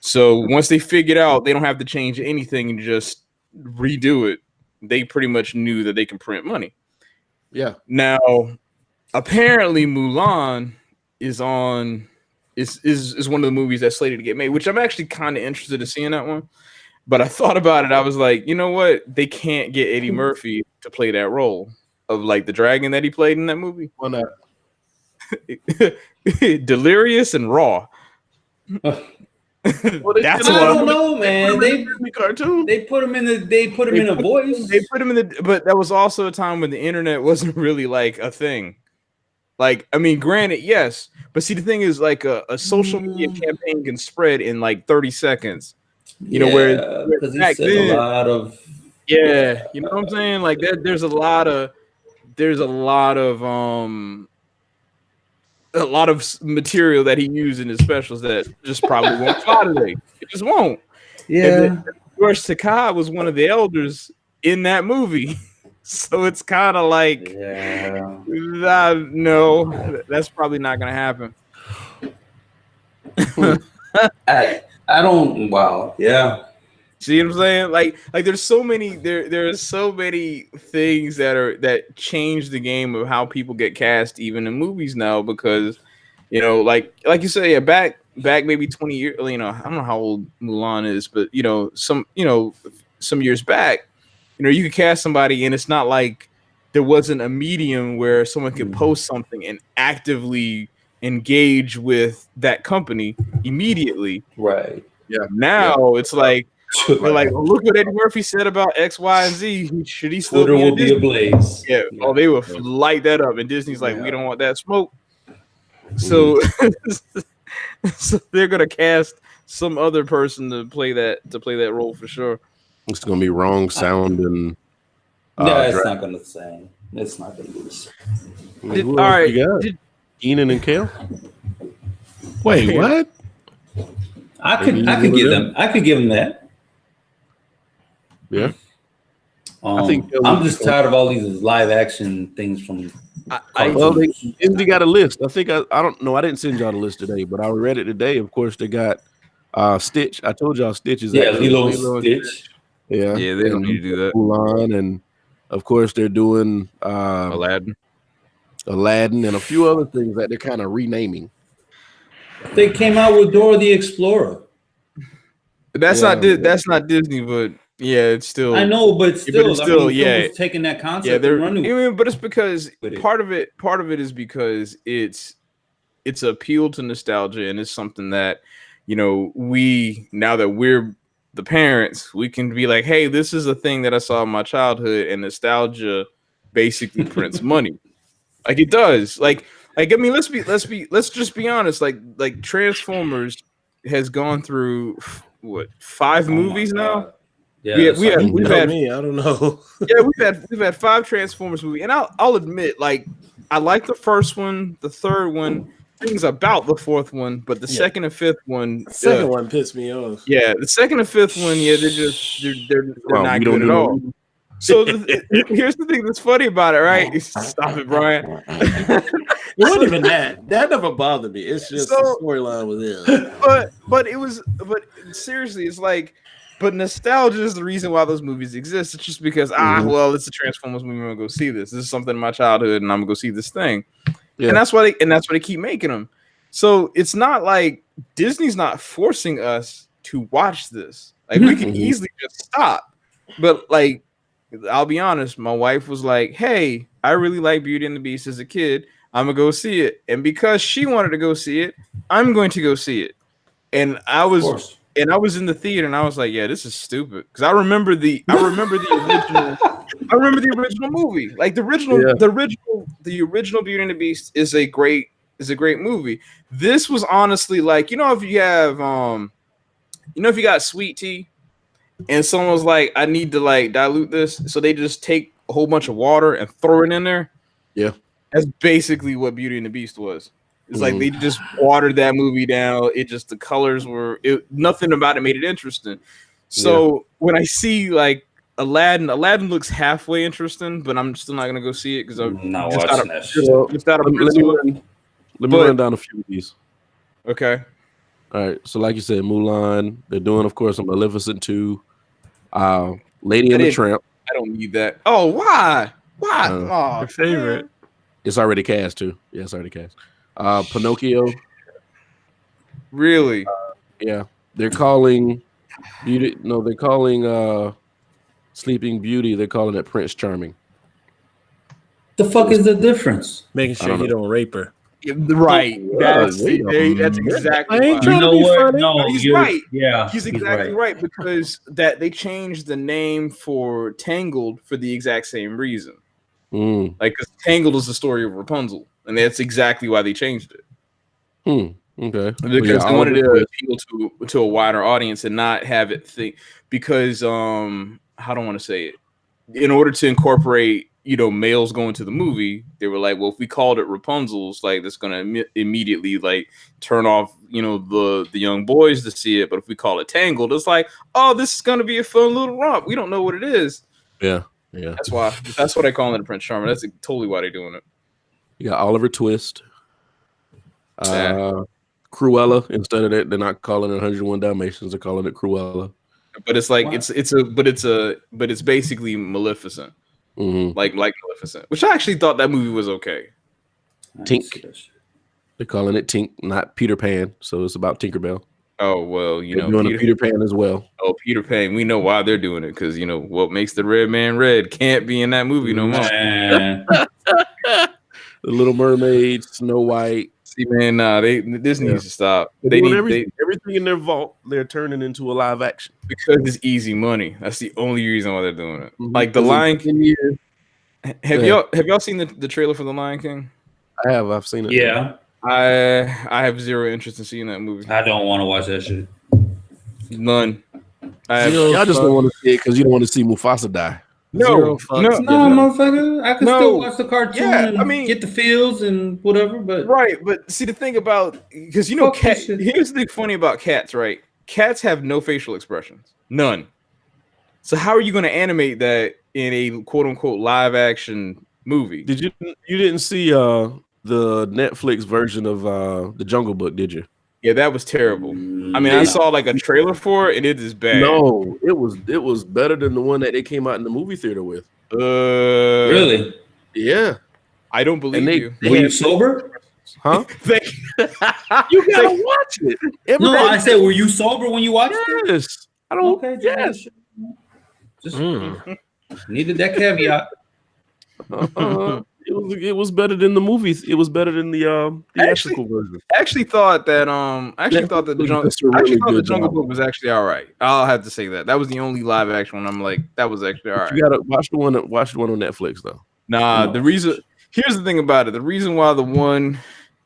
So once they figured out they don't have to change anything and just redo it, they pretty much knew that they can print money. Yeah. Now, apparently Mulan is on is one of the movies that's slated to get made, which I'm actually kind of interested in seeing that one. But I thought about it. I was like, you know what? They can't get Eddie Murphy to play that role of like the dragon that he played in that movie. Why not? Delirious and Raw. Well, That's I what don't know, man. They cartoon. put him in a voice. They put him in the, but that was also a time when the internet wasn't really like a thing. Like, I mean, granted, yes, but see, the thing is, like, a social media campaign can spread in like 30 seconds. You know, where because he back said then, a lot of yeah, you know what I'm saying? Like, there's a lot of material that he used in his specials that just probably won't fly today. It just won't. yeah. George Takei was one of the elders in that movie. So it's kind of like, Yeah. no, that's probably not going to happen. I don't. Wow. Yeah. See what I'm saying? Like there's so many there are so many things that change the game of how people get cast even in movies now, because you know, like you say, yeah, back maybe 20 years, you know, I don't know how old Mulan is, but you know, some years back, you know, you could cast somebody and it's not like there wasn't a medium where someone could post something and actively engage with that company immediately. Right. Yeah. Now it's like, we're like, oh, look what Eddie Murphy said about X, Y, and Z. Should he still Twitter be in will be Disney? ablaze. Yeah. Oh, they will light that up, and Disney's like, we don't want that smoke. So, so they're gonna cast some other person to play that role for sure. It's gonna be wrong sound and No, it's not gonna sing. It's not gonna be the same. All right. Keenan and Kale. Wait, what? I could give them that. Yeah. I think I'm just tired of all these live action things from. Well, Disney got a list. I think I don't know. I didn't send y'all the list today, but I read it today. Of course, they got Stitch. I told y'all Stitch is Lilo and Stitch. Yeah, they don't need to do that. Mulan, and of course they're doing Aladdin, and a few other things that they're kind of renaming. They came out with Dora the Explorer. That's not Disney, but yeah, it's still. I know, but still, yeah, taking that concept. Yeah, they're running. but it's because part of it is because it's appeal to nostalgia, and it's something that, you know, we, now that we're the parents, we can be like, hey, this is a thing that I saw in my childhood, and nostalgia basically prints money, like it does. Like I mean, let's just be honest. Like Transformers has gone through what, 5 movies now? Yeah, we've had me. I don't know. Yeah, we've had 5 Transformers movies, and I'll admit, like, I like the first one, the third one, things about the fourth one, but the second and fifth one, second one pissed me off. Yeah, the second and fifth one, yeah, they're not good at all. So here's the thing that's funny about it, right? Stop it, Brian. It wasn't even that. That never bothered me. It's just the storyline with it. But seriously, it's like, but nostalgia is the reason why those movies exist. It's just because well, it's a Transformers movie. I'm gonna go see this. This is something in my childhood, and I'm gonna go see this thing. Yeah. And that's why they keep making them. So it's not like Disney's not forcing us to watch this. Like, we can easily just stop. But like, I'll be honest, my wife was like, hey, I really like Beauty and the Beast as a kid. I'm gonna go see it. And because she wanted to go see it, I'm going to go see it. And I was in the theater and I was like, yeah, this is stupid. Because I remember the original movie. Like the original Beauty and the Beast is a great movie. This was honestly like, if you got sweet tea and someone was like, I need to like dilute this, so they just take a whole bunch of water and throw it in there. Yeah. That's basically what Beauty and the Beast was. It's like they just watered that movie down. It just, the colors were, nothing about it made it interesting. So when I see like Aladdin looks halfway interesting, but I'm still not gonna go see it because I'm not watching that shit. Let me run down a few of these. Okay. All right. So like you said, Mulan. They're doing, of course, a Maleficent 2. Lady and the Tramp. I don't need that. Oh, why? Why? Your favorite. It's already cast too. Yeah, it's already cast. Pinocchio. Really? Yeah, they're calling Beauty. No, they're calling Sleeping Beauty. They're calling it Prince Charming. The fuck is the difference? Making sure you don't rape her. Right. That's wait a that's minute. exactly. I ain't why. trying to be funny. No, He's you're right. Yeah, He's exactly right because that they changed the name for Tangled for the exact same reason. Mm. Like 'cause Tangled is the story of Rapunzel, and that's exactly why they changed it. Okay. Because they wanted to appeal to a wider audience and not have it think because how do I want to say it? In order to incorporate, males going to the movie, they were like, well, if we called it Rapunzel's, like that's gonna immediately like turn off, the young boys to see it. But if we call it Tangled, it's like, oh, this is gonna be a fun little romp. We don't know what it is. Yeah. That's why. That's what I call it a Prince Charming. That's totally why they're doing it. You got Oliver Twist. Cruella. Instead of that, they're not calling it 101 Dalmatians. They're calling it Cruella. But it's like it's basically Maleficent. Mm-hmm. Like Maleficent, which I actually thought that movie was okay. Tink. They're calling it Tink, not Peter Pan. So it's about Tinkerbell. Oh well, they're doing Peter Pan as well. Oh, Peter Pan. We know why they're doing it because what makes the red man red can't be in that movie no more. The Little Mermaid, Snow White. See, man, this needs to stop. They need everything in their vault. They're turning into a live action because it's easy money. That's the only reason why they're doing it. Mm-hmm. Like the Lion King. Have y'all seen the trailer for the Lion King? I have. I've seen it. Yeah. I have zero interest in seeing that movie. I don't want to watch that shit. None. Y'all just don't want to see it because you don't want to see Mufasa die. No, motherfucker. I can still watch the cartoon and get the feels and whatever. But but see the thing about because here's the funny about cats, right? Cats have no facial expressions, none. So how are you going to animate that in a quote unquote live action movie? You didn't see the Netflix version of the Jungle Book, did you? Yeah, that was terrible. I mean, I saw like a trailer for it, and it is bad. No, it was better than the one that they came out in the movie theater with. Really? Yeah. I don't believe you. Were you sober? Huh? You gotta watch it. No, I said, were you sober when you watched it? Yes. I don't. Okay. Yes. Just needed that caveat. It was better than the movies. It was better than the theatrical version. I actually thought that the Jungle Book was actually all right. I'll have to say that. That was the only live action one. I'm like, that was actually all right. You gotta watch the one on Netflix though. Nah, here's the thing about it. The reason why the one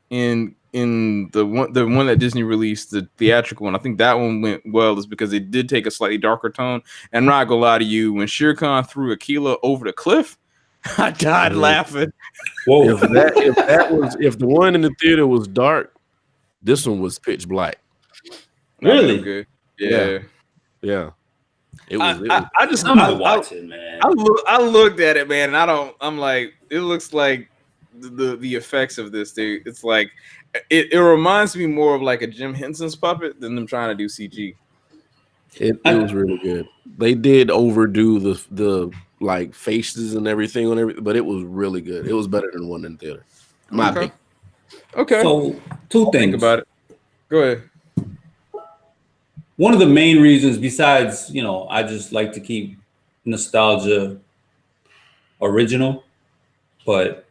in the one that Disney released, the theatrical one, I think that one went well, is because it did take a slightly darker tone. And I'm not gonna lie to you, when Shere Khan threw Aquila over the cliff, I died laughing. Whoa! If the one in the theater was dark, this one was pitch black. Really? Good. Yeah. It was. I'm watching, man. I looked at it, man, and I'm like, it looks like the effects of this thing. It's like it reminds me more of like a Jim Henson's puppet than them trying to do CG. It was really good. They did overdo the like faces and everything on everything, but it was really good. It was better than the one in the theater. My opinion. Okay. So two things about it. Go ahead. One of the main reasons, besides, I just like to keep nostalgia original, but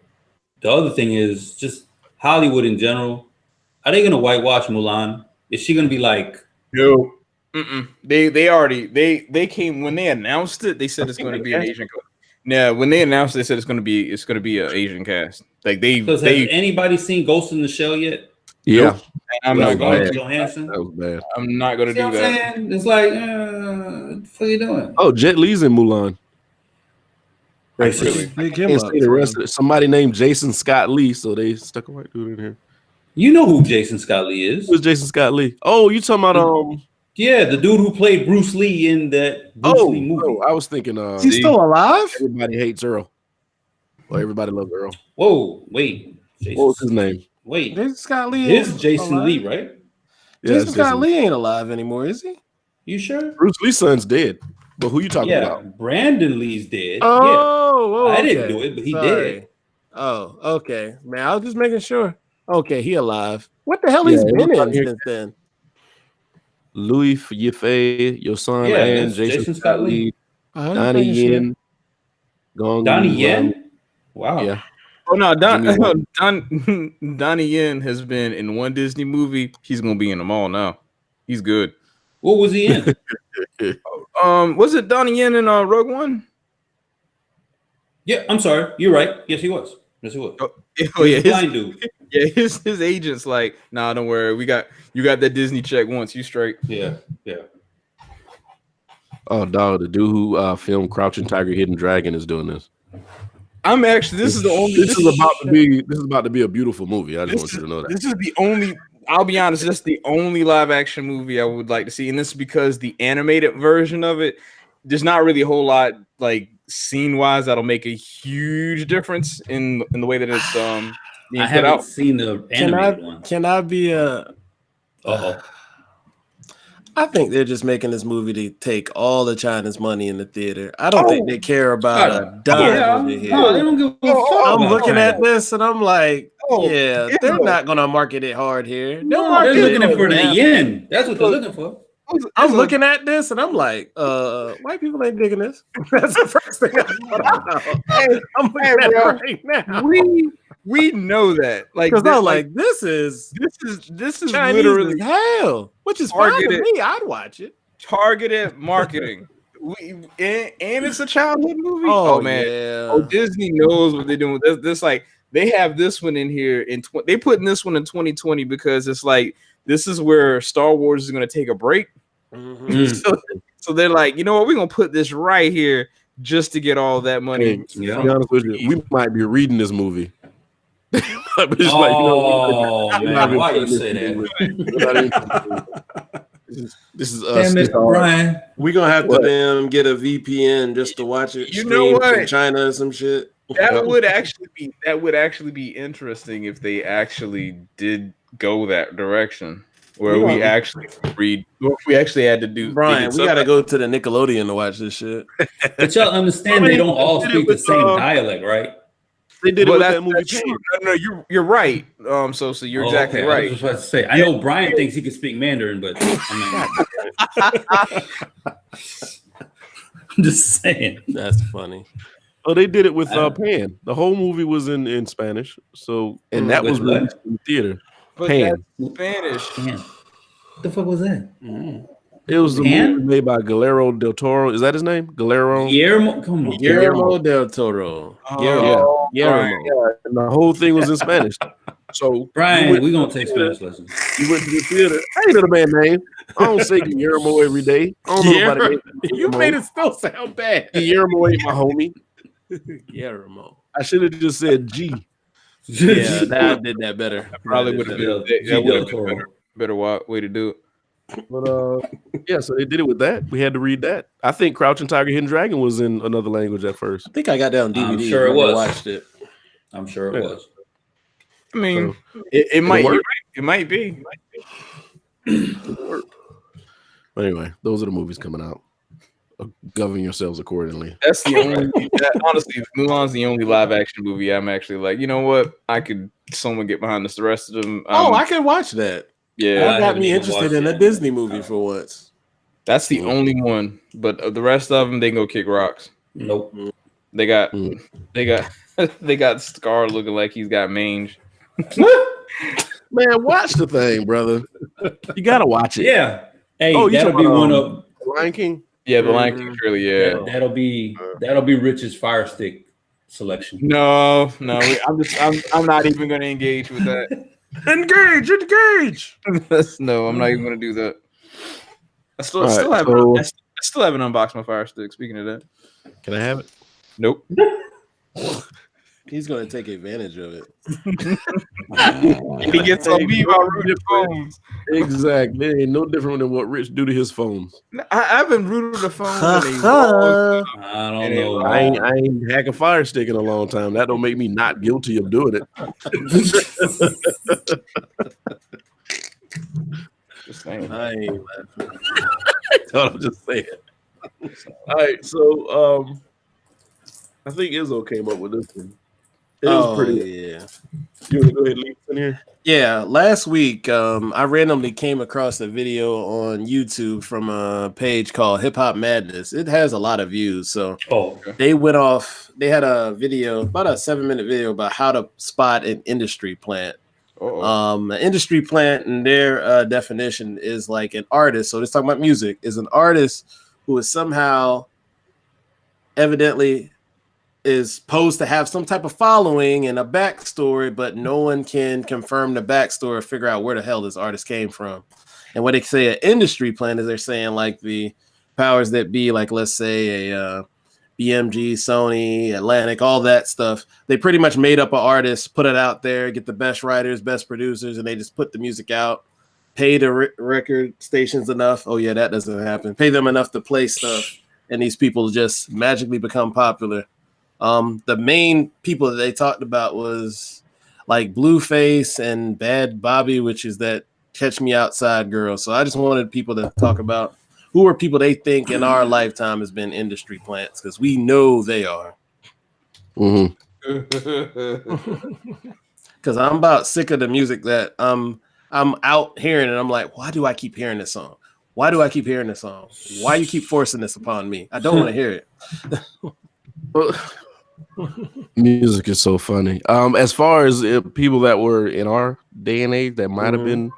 the other thing is just Hollywood in general. Are they gonna whitewash Mulan? Is she gonna be like, no? They came when they announced it. They said it's going to be an Asian. Yeah, when they announced it, they said it's going to be an Asian cast. Like has anybody seen Ghost in the Shell yet? Yeah, nope. I'm not going to. Johansson. That was bad. I'm not going to do that. Saying? It's like, what are you doing? Oh, Jet Li's in Mulan. Really? Somebody named Jason Scott Lee, so they stuck a white dude in here. You know who Jason Scott Lee is? Who's Jason Scott Lee? Oh, you talking about Yeah, the dude who played Bruce Lee in that Bruce Lee movie. Oh, I was thinking he's still alive? Everybody hates Earl. Well, everybody loves Earl. Whoa, wait. Jason. What was his name? Wait. Jason Scott Lee is Jason Lee, right? Jason Scott Lee ain't alive anymore, is he? You sure? Bruce Lee's son's dead. But who you talking about? Brandon Lee's dead. Oh, I didn't do it, but he did. Oh, okay. Man, I was just making sure. Okay, he alive. What the hell he's been in since then? Louis Yaffe, your son, Yeah, and it's Jason Scott Lee, Oh, Donnie you playing Yen, Gong Donnie Li, Yen. Wow. Yeah. Oh no, Jimmy Wong. Donnie Yen has been in one Disney movie. He's gonna be in them all now. He's good. What was he in? Was it Donnie Yen in Rogue One? Yeah, I'm sorry. You're right. Yes, he was. Yes, he was. Oh He yeah, was a blind dude. his agent's like, nah, don't worry, you got that Disney check once, you straight. Yeah. Oh, dog, the dude who filmed Crouching Tiger, Hidden Dragon is doing this. I'm actually this is about to be a beautiful movie. I just want you to know that. This is the only. I'll be honest. That's the only live action movie I would like to see, and this is because the animated version of it, there's not really a whole lot like scene wise that'll make a huge difference in the way that it's being I put haven't out. seen the animated one. Can I be a? Uh-oh. I think they're just making this movie to take all of China's money in the theater. I don't think they care about a dime over here. No, they don't give a fuck. I'm about looking that. at this and I'm like, yeah, yeah. they're not gonna market it hard here. No, they're looking for the yen. That's what they're looking for. I'm looking at this and I'm like, white people ain't digging this. That's the first thing I thought. I'm looking at it right now. We know that, like, Because this, I'm like, this is Chinese literally as hell, which is fine with targeted. me. I'd watch it. targeted marketing. And it's a childhood movie. Oh, Oh man, yeah. oh Disney knows what they're doing. This like they have this one in here in they putting this one in 2020 because it's like this is where Star Wars is going to take a break. So they're like, you know what, we're gonna put this right here just to get all that money. To be honest with you, we might be reading this movie. Oh, man, why you say that? This is us. Damn it, Brian. We're gonna have to them get a VPN just to watch it You know streamed what? from China or some shit. That would actually be interesting if they actually did go that direction, where we actually read. If we actually had to do. Brian, we gotta go to the Nickelodeon to watch this shit. But y'all understand they don't all speak the same dialect, right? They did it Well, with that movie. that's true. No, you're right. So you're exactly okay. right. I was just about to say. I know Brian thinks he can speak Mandarin, but I mean, I'm just saying. That's funny. Oh, they did it with Pan. The whole movie was in Spanish. So, and that was With what? released in the theater. But Pan. that's Spanish. Man, what the fuck was that? It was the Pan? movie made by Guillermo del Toro. Is that his name? Guillermo. Guillermo, come on. Guillermo del Toro. Oh, Guillermo. Yeah, and the whole thing was in Spanish. So Brian, we we're gonna take Spanish lessons. went to the theater. I ain't know the man name. I don't say Guillermo every day. I don't know nobody named You Guillermo. made it still sound bad. Guillermo ain't my homie. Guillermo. I should have just said G. Yeah, that did that better. probably would have been that would have been better way to do it. But yeah, so they did it with that. We had to read that. I think Crouching Tiger, Hidden Dragon was in another language at first. I think I got that on DVD. I'm sure it when I was. watched it. I'm sure it Yeah. was. I mean, it might work. it might be. But anyway, those are the movies coming out. Govern yourselves accordingly. That's the only. Honestly, Mulan's the only live action movie I'm actually like. You know what? I could someone get behind this. The rest of them. I can watch that. yeah, That got haven't me even interested watched in a it. Disney movie for once. that's the only one. But the rest of them, they can go kick rocks. Nope. They got they got Scar looking like he's got mange. Man, watch the thing, brother. You gotta watch it. Yeah. Hey, Oh, you that'll talking be about, one of Lion King. Yeah, the Lion King really. Yeah. that'll be Rich's Fire Stick selection. No. I'm not even gonna engage with that. Engage. No, I'm not even gonna do that. I still haven't unboxed my Fire Stick. Speaking of that, Can I have it? nope. He's gonna take advantage of it. He gets on me about rooted phones. Exactly. It ain't no different than what Rich do to his phones. I haven't rooted a phone in a long time. I don't know. I ain't hack a Fire Stick in a long time. That don't make me not guilty of doing it. Just saying. I ain't laughing. I'm just saying. All right, so I think Izzo came up with this one. It was pretty. Yeah. You want to go ahead, Lee? in here? Yeah, last week I randomly came across a video on YouTube from a page called Hip Hop Madness. It has a lot of views, so Oh, they went off. They had a video, about a 7-minute video about how to spot an industry plant. An industry plant, in their definition, is like an artist. So let's talk about music. Is an artist who is somehow, evidently, is supposed to have some type of following and a backstory, but no one can confirm the backstory or figure out where the hell this artist came from. And what they say an industry plan is they're saying like the powers that be, like let's say a BMG, Sony, Atlantic, all that stuff. They pretty much made up an artist, put it out there, get the best writers, best producers, and they just put the music out, pay the record stations enough. Oh yeah, that doesn't happen. Pay them enough to play stuff, and these people just magically become popular. The main people that they talked about was like Blueface and Bad Bobby, which is that Catch Me Outside girl. So I just wanted people to talk about who are people they think in our lifetime has been industry plants, because we know they are. Mm-hmm. Because I'm about sick of the music that I'm out hearing, and I'm like, why do I keep hearing this song? Why do I keep hearing this song? Why you keep forcing this upon me? I don't want to hear it. Music is so funny. As far as people that were in our day and age that might have been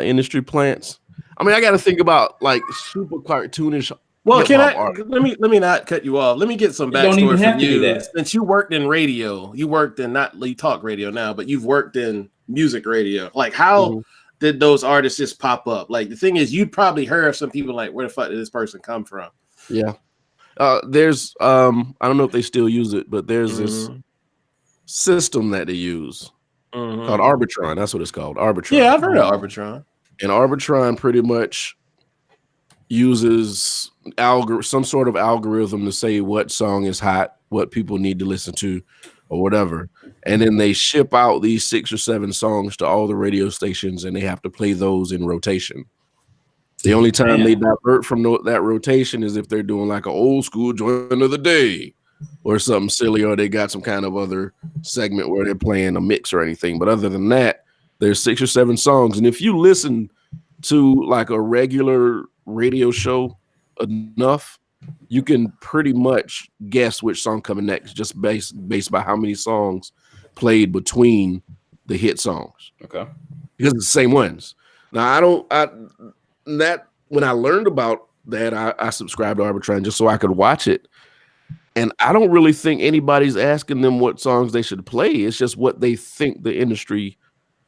industry plants, I mean, I got to think about like super cartoonish. Well, can I art. let me not cut you off. Let me get some backstory from you. Since you worked in radio, you worked in not talk radio now, but you've worked in music radio. Like, how did those artists just pop up? Like, the thing is, you'd probably heard some people like, where the fuck did this person come from? Yeah. There's I don't know if they still use it, but there's this system that they use called Arbitron. That's what it's called, Arbitron. Yeah, I've heard of Arbitron. And Arbitron pretty much uses some sort of algorithm to say what song is hot, what people need to listen to, or whatever. And then they ship out these 6 or 7 songs to all the radio stations, and they have to play those in rotation. The only time they divert from that rotation is if they're doing like an old school joint of the day or something silly, or they got some kind of other segment where they're playing a mix or anything. But other than that, there's 6 or 7 songs. And if you listen to like a regular radio show enough, you can pretty much guess which song coming next, just based by how many songs played between the hit songs. Okay. Because it's the same ones. Now, when I learned about that, I subscribed to Arbitron just so I could watch it. And I don't really think anybody's asking them what songs they should play. It's just what they think the industry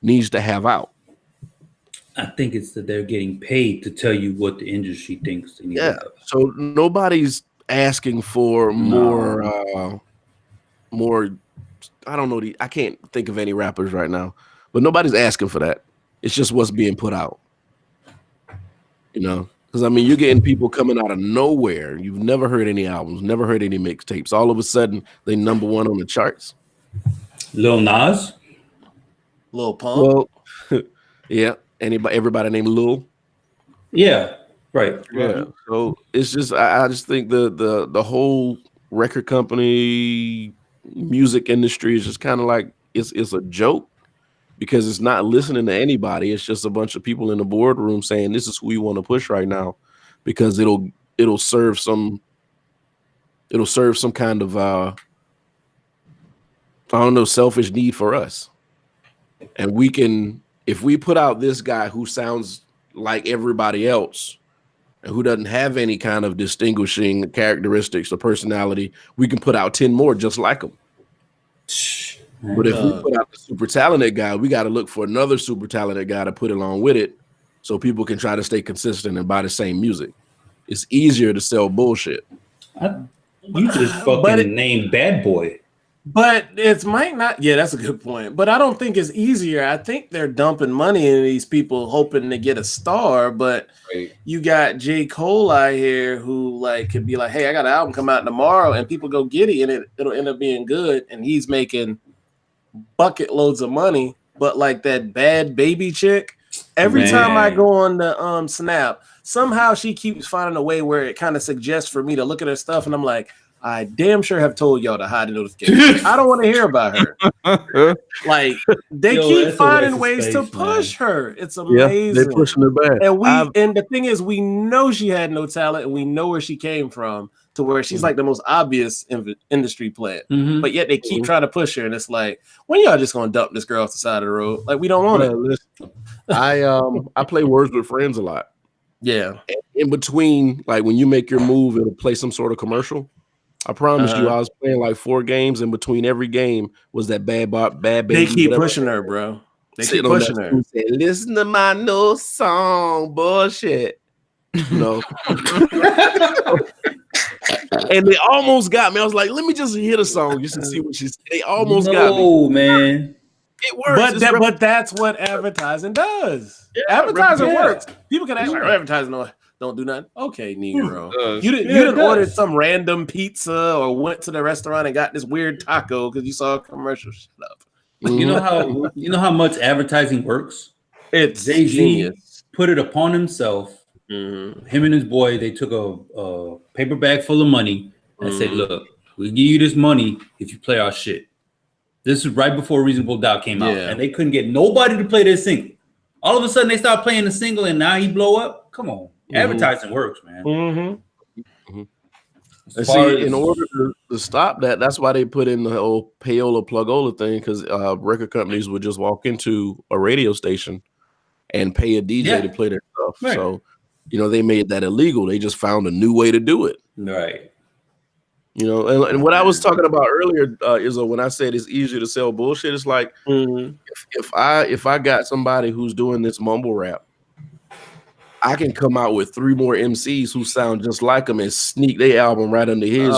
needs to have out. I think it's that they're getting paid to tell you what the industry thinks. So nobody's asking for more. I don't know. I can't think of any rappers right now, but nobody's asking for that. It's just what's being put out. You know, because I mean, you're getting people coming out of nowhere. You've never heard any albums, never heard any mixtapes. All of a sudden, they number 1 on the charts. Lil Nas, Lil Pump. Well, yeah. Everybody named Lil. Yeah, right. Yeah. So it's just I just think the whole record company music industry is just kind of like it's a joke, because it's not listening to anybody. It's just a bunch of people in the boardroom saying this is who we want to push right now, because it'll serve some kind of I don't know, selfish need for us. And we can, if we put out this guy who sounds like everybody else and who doesn't have any kind of distinguishing characteristics or personality, we can put out 10 more just like him. But if we put out the super talented guy, we got to look for another super talented guy to put along with it, so people can try to stay consistent and buy the same music. It's easier to sell bullshit. You just fucking named Bad Boy. But it might not. Yeah, that's a good point. But I don't think it's easier. I think they're dumping money into these people hoping to get a star. But you got J. Cole out here who like could be like, hey, I got an album come out tomorrow, and people go get it, and it'll end up being good. And he's making bucket loads of money. But like that Bad Baby chick, every time I go on the Snap, somehow she keeps finding a way where it kind of suggests for me to look at her stuff, and I'm like, I damn sure have told y'all to hide the notifications. I don't want to hear about her. Like they keep that's a finding waste ways of to space, push her. It's Yeah, amazing. they're pushing her back. And the thing is, we know she had no talent, and we know where she came from to where she's like the most obvious industry plant. Mhm. But yet they keep trying to push her, and it's like, when y'all just gonna dump this girl off the side of the road? Like we don't want it. Listen, I play Words with Friends a lot. Yeah. In between, like when you make your move, it'll play some sort of commercial. I promise you, I was playing like 4 games, and between every game was that bad baby. They keep whatever. pushing her, bro. They keep Sitting on pushing that her. stool saying, listen to my new song, bullshit. You know. And they almost got me. I was like, let me just hear the song just to see what she said. They almost got me. Oh man. It works. But that's what advertising does. Advertising works. People can actually advertising don't do nothing. Okay, Negro. You didn't order some random pizza or went to the restaurant and got this weird taco because you saw a commercial. Shut up. You know how much advertising works? It's Jay-Z genius. put it upon himself. Him and his boy, they took a paper bag full of money and said, look, we'll give you this money if you play our shit. This is right before Reasonable Doubt came out, and they couldn't get nobody to play their single. All of a sudden, they start playing the single, and now he blow up. Come on, advertising works, man. See, in order to stop that, that's why they put in the whole payola plugola thing, because record companies would just walk into a radio station and pay a DJ to play their stuff. Right. So, they made that illegal. They just found a new way to do it. Right. And what I was talking about earlier is when I said it's easier to sell bullshit, it's like if I got somebody who's doing this mumble rap, I can come out with 3 more MCs who sound just like him and sneak their album right under his.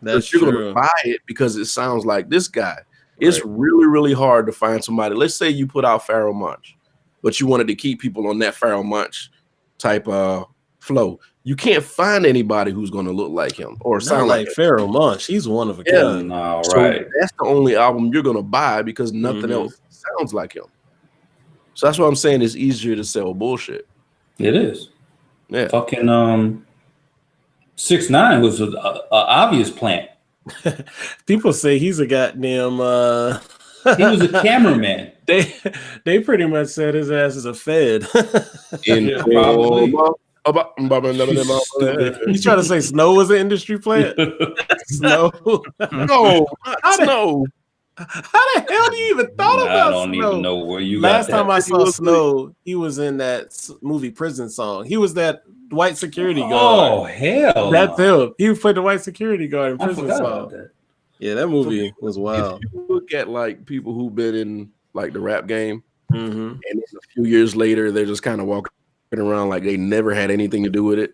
That's you're true. gonna buy it because it sounds like this guy. It's really, really hard to find somebody. Let's say you put out Pharoah Monch, but you wanted to keep people on that Pharoah Monch type flow. You can't find anybody who's going to look like him or sound like Pharoah Monch. He's one of a kind. No, so that's the only album you're going to buy because nothing else sounds like him. So that's what I'm saying. It's easier to sell bullshit. It is. Yeah. Fucking 6ix9ine was an obvious plant. People say he's a goddamn. He was a cameraman. They pretty much said his ass is a fed. Probably. You trying to say Snow was an industry plant? Snow? No, not Snow. How the hell do you even thought about Snow? I don't even know where you Last got that. time I saw Snow, he was in that movie Prison Song. He was that white security guard. Oh, hell. That's him. He played the white security guard in I Prison forgot Song. about that. Yeah, that movie was wild. If you look at like people who've been in like the rap game, Mm-hmm. and then a few years later they're just kind of walking around like they never had anything to do with it,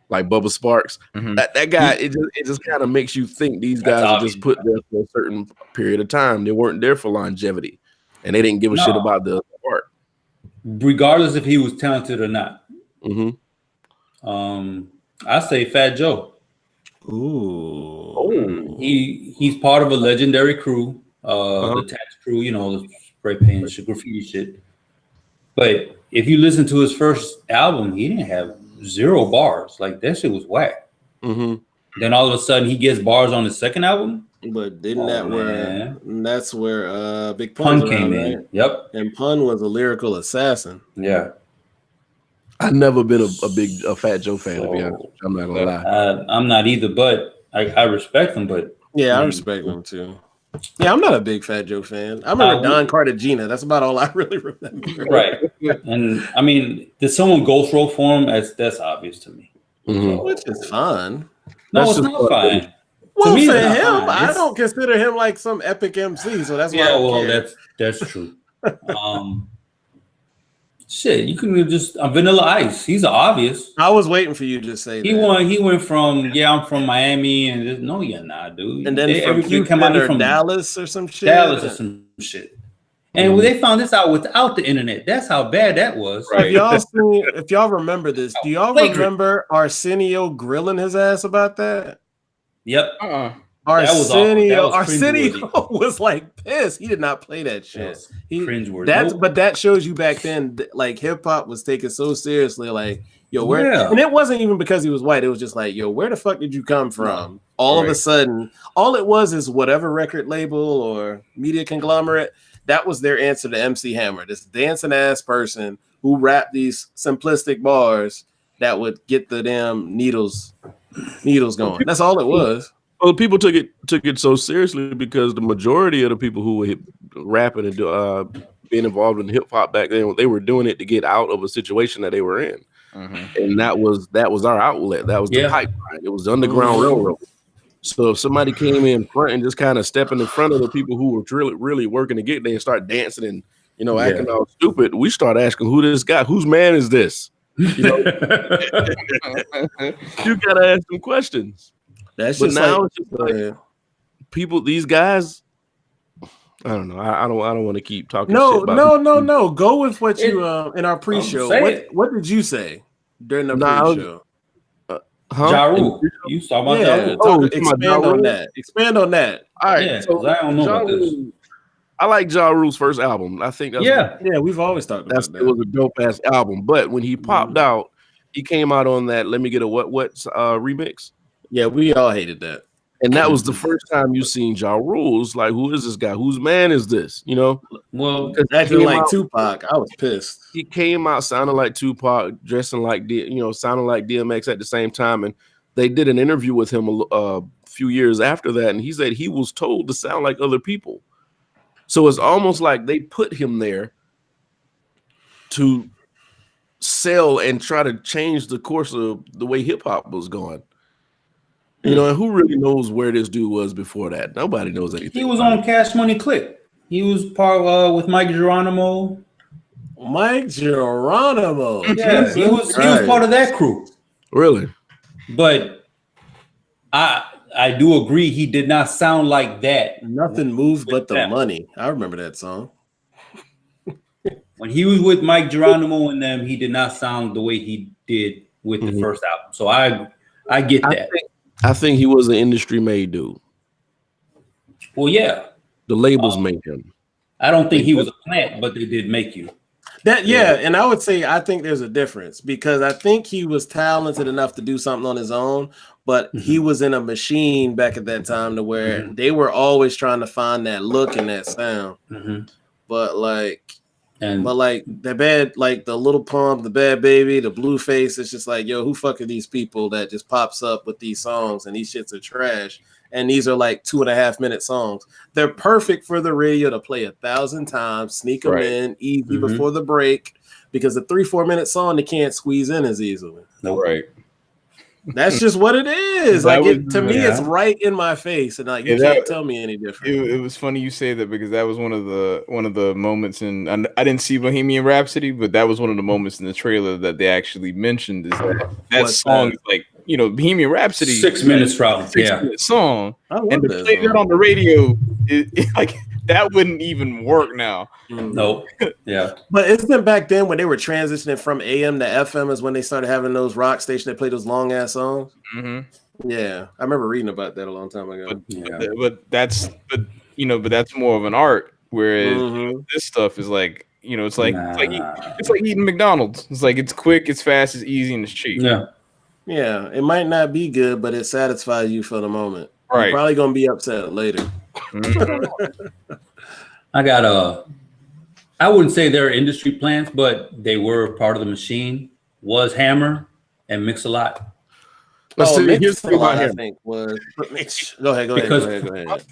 like Bubba Sparks. That guy, it just kind of makes you think these guys are just put there for a certain period of time. They weren't there for longevity, and they didn't give a shit about the art, regardless if he was talented or not. I say Fat Joe. Ooh. He's part of a legendary crew, the Tax Crew, the spray paint, graffiti shit. But if you listen to his first album, he didn't have 0 bars. Like that shit was whack. Then all of a sudden he gets bars on his second album. But that's where Big Pun Pun's came around, in. right? Yep. And Pun was a lyrical assassin. Yeah. I've never been a big Fat Joe fan, to be honest. I'm not gonna lie. I'm not either, but I respect him. But Yeah, I respect him too. Yeah, I'm not a big Fat Joe fan. I remember Don Cartagena. That's about all I really remember. Right. And I mean, did someone ghost roll for him? That's obvious to me. Which is fine. No, That's it's just not fine. Well, me, for it's not him, fine. I don't consider him like some epic MC, so that's why. Yeah, well, that's true. Shit, you can just Vanilla Ice. He's obvious. I was waiting for you to say He that. He went from I'm from Miami and just, no, you're not, dude. And then from Houston or Dallas or some shit. Dallas or some shit. And they found this out without the internet. That's how bad that was. Right. If y'all remember this, do y'all remember Arsenio grilling his ass about that? Yep. Arsenio cringeworthy. was like pissed. He did not play that shit. Cringeworthy. But that shows you back then, like hip hop was taken so seriously. Like yo, where? Yeah. And it wasn't even because he was white. It was just like, yo, where the fuck did you come from? All of a sudden, all it was is whatever record label or media conglomerate, that was their answer to MC Hammer, this dancing ass person who rapped these simplistic bars that would get the damn needles going. That's all it was. Well, people took it so seriously because the majority of the people who were rapping and being involved in hip hop back then, they were doing it to get out of a situation that they were in, and that was our outlet. That was the pipeline. It was the Underground Railroad. So if somebody came in front and just kind of stepping in front of the people who were really working to get there and start dancing and acting all stupid, we start asking who this guy, whose man is this? You know, you gotta ask some questions. That's but just now like, it's just like people, these guys. I don't know. I don't want to keep talking. No. Go with what you in our pre-show. What did you say during the pre-show? Ja Rule. You talking about Ja Rule? Expand on that. Expand on that. All right. Yeah, so I don't know about this. I like Ja Rule's first album. I think that's we've always talked about that. It was a dope ass album. But when he popped out, he came out on that Let Me Get a What remix. Yeah, we all hated that. And that was the first time you seen Ja Rule. Like, who is this guy? Whose man is this? You know? Well, acting like Tupac, I was pissed. He came out sounding like Tupac, dressing like sounding like DMX at the same time. And they did an interview with him a few years after that, and he said he was told to sound like other people. So it's almost like they put him there to sell and try to change the course of the way hip hop was going. You know, and who really knows where this dude was before that? Nobody knows anything. He was on Cash Money Click. He was part with Mike Geronimo. Mike Geronimo. Yeah, he was part of that crew. Really? But I do agree he did not sound like that. Nothing moves but the money. I remember that song. When he was with Mike Geronimo and them, he did not sound the way he did with the first album. So I get that. I think he was an industry-made dude. Well, yeah. The labels made him. I don't think he was a plant, but they did make you. And I would say I think there's a difference because I think he was talented enough to do something on his own, but he was in a machine back at that time to where they were always trying to find that look and that sound. But like the bad, like the Little Pump, the Bad Baby, the Blueface, it's just like, yo, who fuck are these people that just pops up with these songs and these shits are trash? And these are like 2.5-minute songs. They're perfect for the radio to play 1,000 times, sneak them in easy before the break, because a 3-4 minute song they can't squeeze in as easily. Right. That's just what it is. Like to me, it's right in my face, and like you can't tell me any different. It was funny you say that because that was one of the moments in. I didn't see Bohemian Rhapsody, but that was one of the moments in the trailer that they actually mentioned is that song is like, you know, Bohemian Rhapsody 6 minutes from 6-minute song, and to play song. that on the radio, like that wouldn't even work now. No, yeah. But isn't it back then when they were transitioning from AM to FM is when they started having those rock stations that play those long ass songs? Yeah, I remember reading about that a long time ago. But that's more of an art, whereas this stuff is like, you know, it's like eating McDonald's. It's like it's quick, it's fast, it's easy, and it's cheap. Yeah, it might not be good, but it satisfies you for the moment. Right. You're probably gonna be upset later. I wouldn't say they're industry plants, but they were part of the machine. Was Hammer and Mix-a-Lot. Mix-a-Lot, I think was. Go ahead.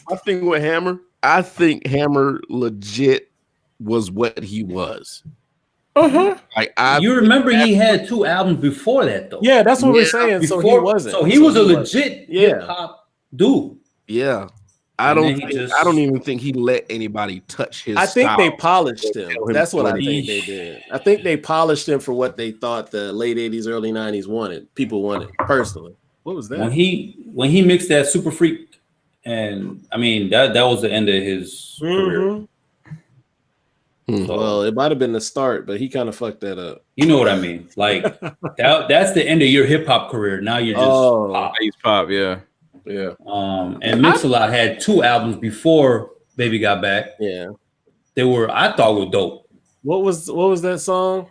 I think with Hammer, I think Hammer legit was what he was. Like you remember he had 2 albums before that though. Yeah, that's what we're saying. So he wasn't. So he was a legit hip hop dude. Yeah. I don't even think he let anybody touch his I think style. they polished him. That's what I think they did. I think they polished him for what they thought the late 80s, early 90s wanted. People wanted personally. What was that? When he mixed that Super Freak, and I mean that was the end of his career. So, well, it might have been the start, but he kind of fucked that up. You know what I mean? Like that's the end of your hip hop career. Now you're just pop, yeah. And Mix-a-Lot had 2 albums before Baby Got Back. Yeah, they were, I thought, were dope. What was that song?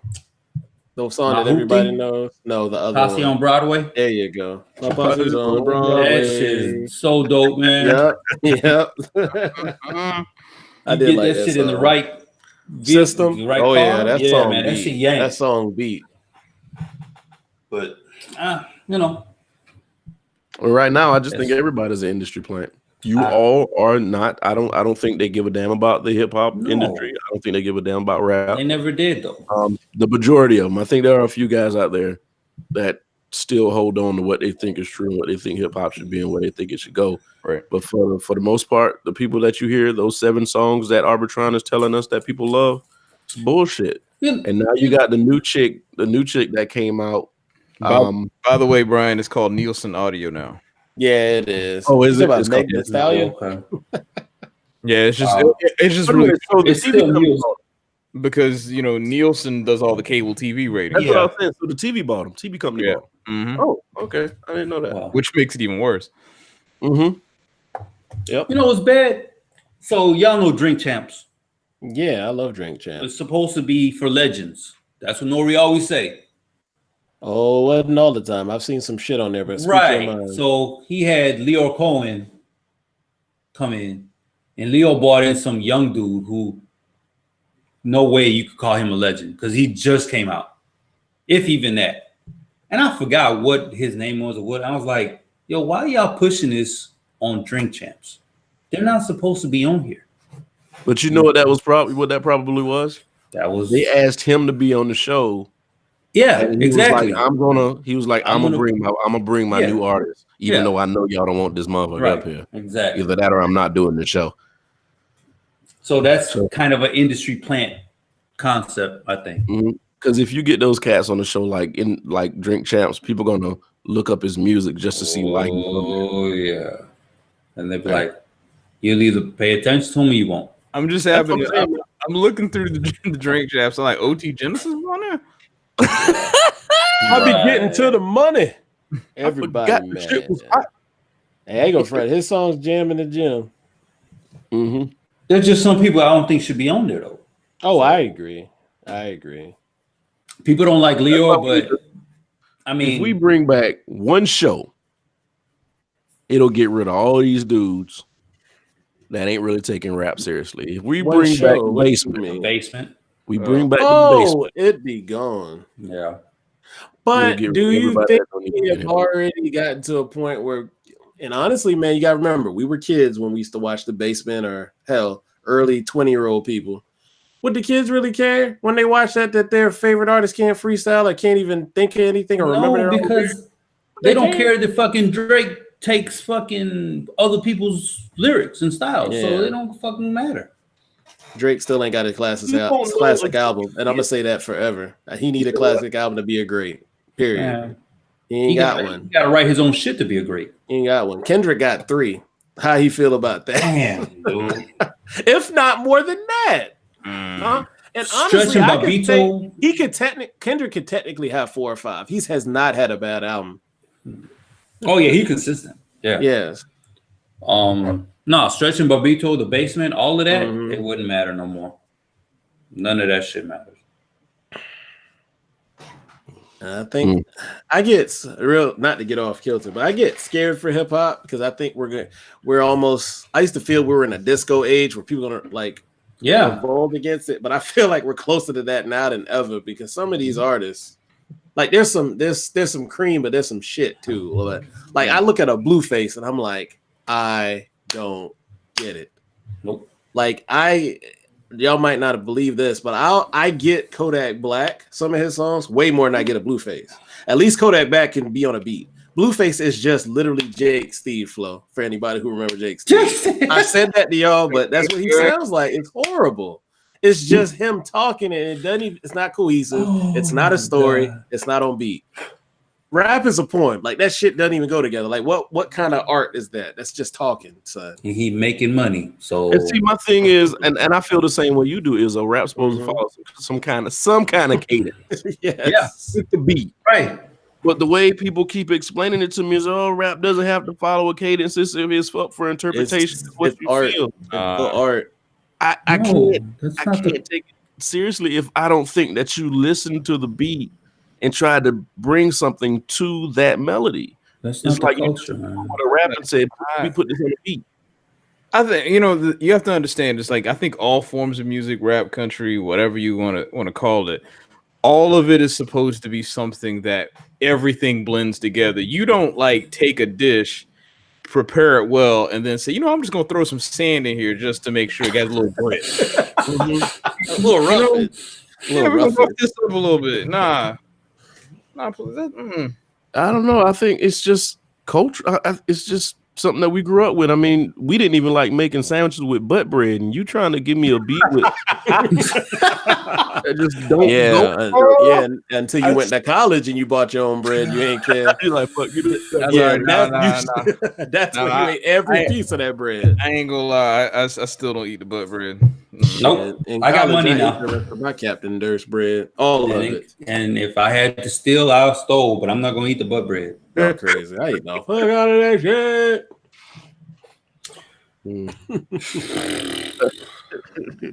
The song that Mahuti? everybody knows. No, the other Posse one. on Broadway. There you go. My posse's on That Broadway. shit is so dope, man. Yep. I You did get like that shit in the song. right System. the right Oh car. yeah, that song man, beat. that shit yank. That song beat. But you know, Well, right now, I just think Yes. everybody's an industry plant. You I- all are not. I don't think they give a damn about the hip hop No. industry. I don't think they give a damn about rap. they never did though. The majority of them. I think there are a few guys out there that still hold on to what they think is true and what they think hip hop should be and where they think it should go. Right. But for the most part, the people that you hear, those 7 songs that Arbitron is telling us that people love, it's bullshit. You- And now you got the new chick that came out. By the way, Brian, it's called Nielsen Audio now. Yeah, it is. Oh, is You it? talking It's about Meg called- Thee Stallion? Okay. Yeah, it's just Wow. it's just really So the It's TV still company Nielsen. bought because Nielsen does all the cable TV them. ratings, That's what I Yeah. was saying. So the TV bought them. TV company Yeah. bought them. Oh, okay. I didn't know that. Wow. which makes it even worse. Mm-hmm. You know what's bad? So y'all know Drink Champs. Yeah, I love Drink Champ. It's supposed to be for legends. That's what Nori always say. Oh, wasn't all the time. I've seen some shit on there, but speak your Right. mind. So he had Leo Cohen come in, and Leo brought in some young dude who no way you could call him a legend because he just came out, if even that. And I forgot what his name was or what. I was like, yo, why y'all pushing this on Drink Champs? They're not supposed to be on here. But you know what that was probably was? That was They asked him to be on the show. yeah, And he exactly. was like, I'm gonna bring my Yeah. new artist, even Yeah. though I know y'all don't want this motherfucker Right. up here. Exactly. Either that or I'm not doing the show. So that's kind of an industry plant concept, I think. Because if you get those cats on the show, like Drink Champs, people gonna look up his music just to see why. Oh yeah, and they'll be like, "You'll either pay attention to him or you won't." I'm just That's having. what I'm saying. I'm looking through the drink chaps. I'm like, OT Genesis is on there. I be getting to the money. Everybody, forgot the shit was hot. Hey, I ain't gonna fret. His songs jam in the gym. Mm-hmm. There's just some people I don't think should be on there though. Oh, I agree. I agree. People don't like Leo, but I If mean, we bring back one show, it'll get rid of all these dudes that ain't really taking rap seriously. If we One bring back show, the what do you basement, mean? basement. we bring back the basement. Oh, it'd be gone. Yeah. But We'll get do rid of you everybody think that don't need to we be have in here. already gotten to a point where, and honestly, man, you got to remember, we were kids when we used to watch The Basement or hell, early 20-year-old people. Would the kids really care when they watch that their favorite artist can't freestyle or can't even think of anything or remember their No, own lyrics? because they don't can't. care that fucking Drake takes fucking other people's lyrics and styles, Yeah. so they don't fucking matter. Drake still ain't got a classic, You don't know classic what- album, and I'm gonna say that forever. He need a classic album to be a great. Period. Yeah. He ain't got one. He got to write his own shit to be a great. He ain't got one. Kendrick got 3. How he feel about that? Damn, dude. If not more than that. Huh? And honestly, Stretching I could say Babito. he could Kendrick could technically have 4 or 5. He has not had a bad album. Oh yeah, he consistent. Yeah. Yes. No, Stretching Babito, The Basement, all of that, Mhm. it wouldn't matter no more. None of that shit matters. And I think I get real, not to get off kilter, but I get scared for hip hop because I think we're almost. I used to feel we were in a disco age where people gonna like Yeah. revolt against it, but I feel like we're closer to that now than ever because some of these artists, like there's some cream, but there's some shit too. Like I look at a Blueface and I'm like, I don't get it. Nope. Like y'all might not believe this, but I get Kodak Black, some of his songs, way more than I get a Blueface. At least Kodak Black can be on a beat. Blueface is just literally Jake Steve flow for anybody who remember Jake Steve. I said that to y'all, but that's what he sounds like. It's horrible. It's just him talking and it doesn't even, it's not cohesive. It's not a story. God. It's not on beat. Rap is a poem. Like that shit doesn't even go together. Like what kind of art is that? That's just talking, son. He making money. So And see, my thing is, and I feel the same way you do. Is a rap supposed to follow some kind of cadence Yes. with the beat. right. But the way people keep explaining it to me is, oh, rap doesn't have to follow a cadence. It's up for interpretation. It's what it's you art. feel. The art. I No, can't. that's I not can't take it seriously if I don't think that you listen to the beat and tried to bring something to that melody. That's It's not like the you culture, man. want to rap and said, we put this on the beat. I think you have to understand. It's like I think all forms of music, rap, country, whatever you want to call it, all of it is supposed to be something that everything blends together. You don't like take a dish, prepare it well, and then say, I'm just gonna throw some sand in here just to make sure it got a little bread. A little rough. We're gonna rough this up a little bit. Nah. I don't know. I think it's just culture. It's just something that we grew up with. I mean, we didn't even like making sandwiches with butt bread, and you trying to give me a beat with just don't yeah, until you went to college and you bought your own bread, you ain't care. You're like, fuck you. That's when you ate every piece of that bread. I ain't gonna lie, I still don't eat the butt bread. Nope. In I got college, money ate now. the rest of my Captain Durst bread, all of it. And if I had to steal, I stole, but I'm not gonna eat the butt bread. You're crazy. I eat the fuck out of that shit.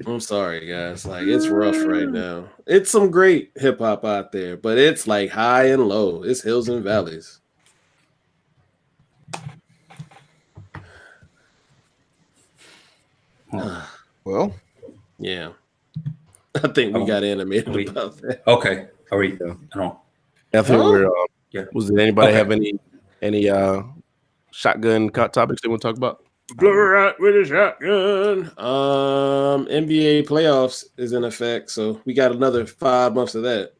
I'm sorry, guys. Like, it's rough right now. It's some great hip hop out there, but it's like high and low. It's hills and valleys. Well, yeah. I think we got animated about that. Okay. All right. I don't. I think we're. Was there anybody have any shotgun topics they want to talk about? Blow out with a shotgun. NBA playoffs is in effect, so we got another 5 months of that.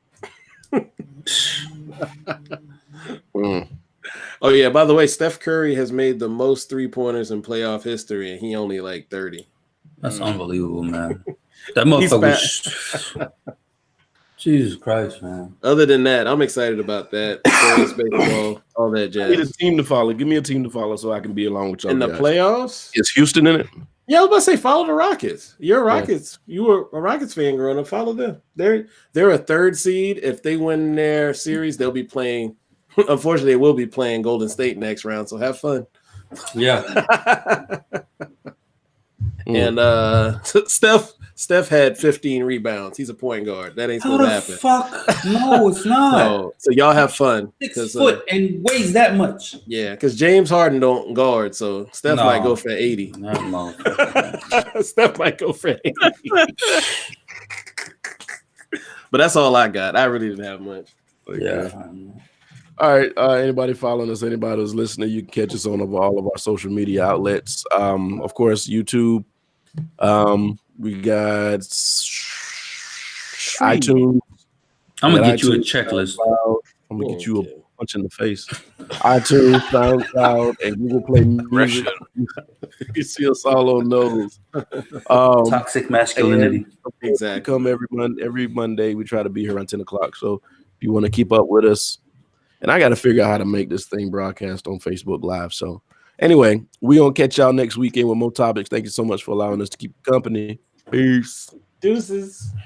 Oh yeah, by the way, Steph Curry has made the most 3-pointers in playoff history, and he only like 30. That's unbelievable, man. That motherfucker. Jesus Christ, man. Other than that, I'm excited about that. Baseball, all that jazz. I need a team to follow. Give me a team to follow so I can be along with y'all. In the playoffs? Is Houston in it? Yeah, I was about to say follow the Rockets. You're a Rockets. You were a Rockets fan growing up. Follow them. They're a 3rd seed. If they win their series, they'll be playing. Unfortunately, they will be playing Golden State next round. So have fun. Yeah. And Steph had 15 rebounds. He's a point guard. That ain't supposed to happen. Fuck? No, it's not. So y'all have fun. 6 foot and weighs that much. Yeah, because James Harden don't guard, so Steph might go for 80. Steph might go for 80. But that's all I got. I really didn't have much. Yeah. All right. Anybody following us, anybody who's listening, you can catch us on all of our social media outlets. Of course, YouTube. We got iTunes. I'm gonna get you a checklist. I'm gonna get you a punch in the face. iTunes, SoundCloud, and Google Play Music. You see us all on those. Toxic masculinity. Exactly. Come every Monday. We try to be here around 10 o'clock. So if you want to keep up with us, and I got to figure out how to make this thing broadcast on Facebook Live. So anyway, we're going to catch y'all next weekend with more topics. Thank you so much for allowing us to keep company. Peace. Deuces.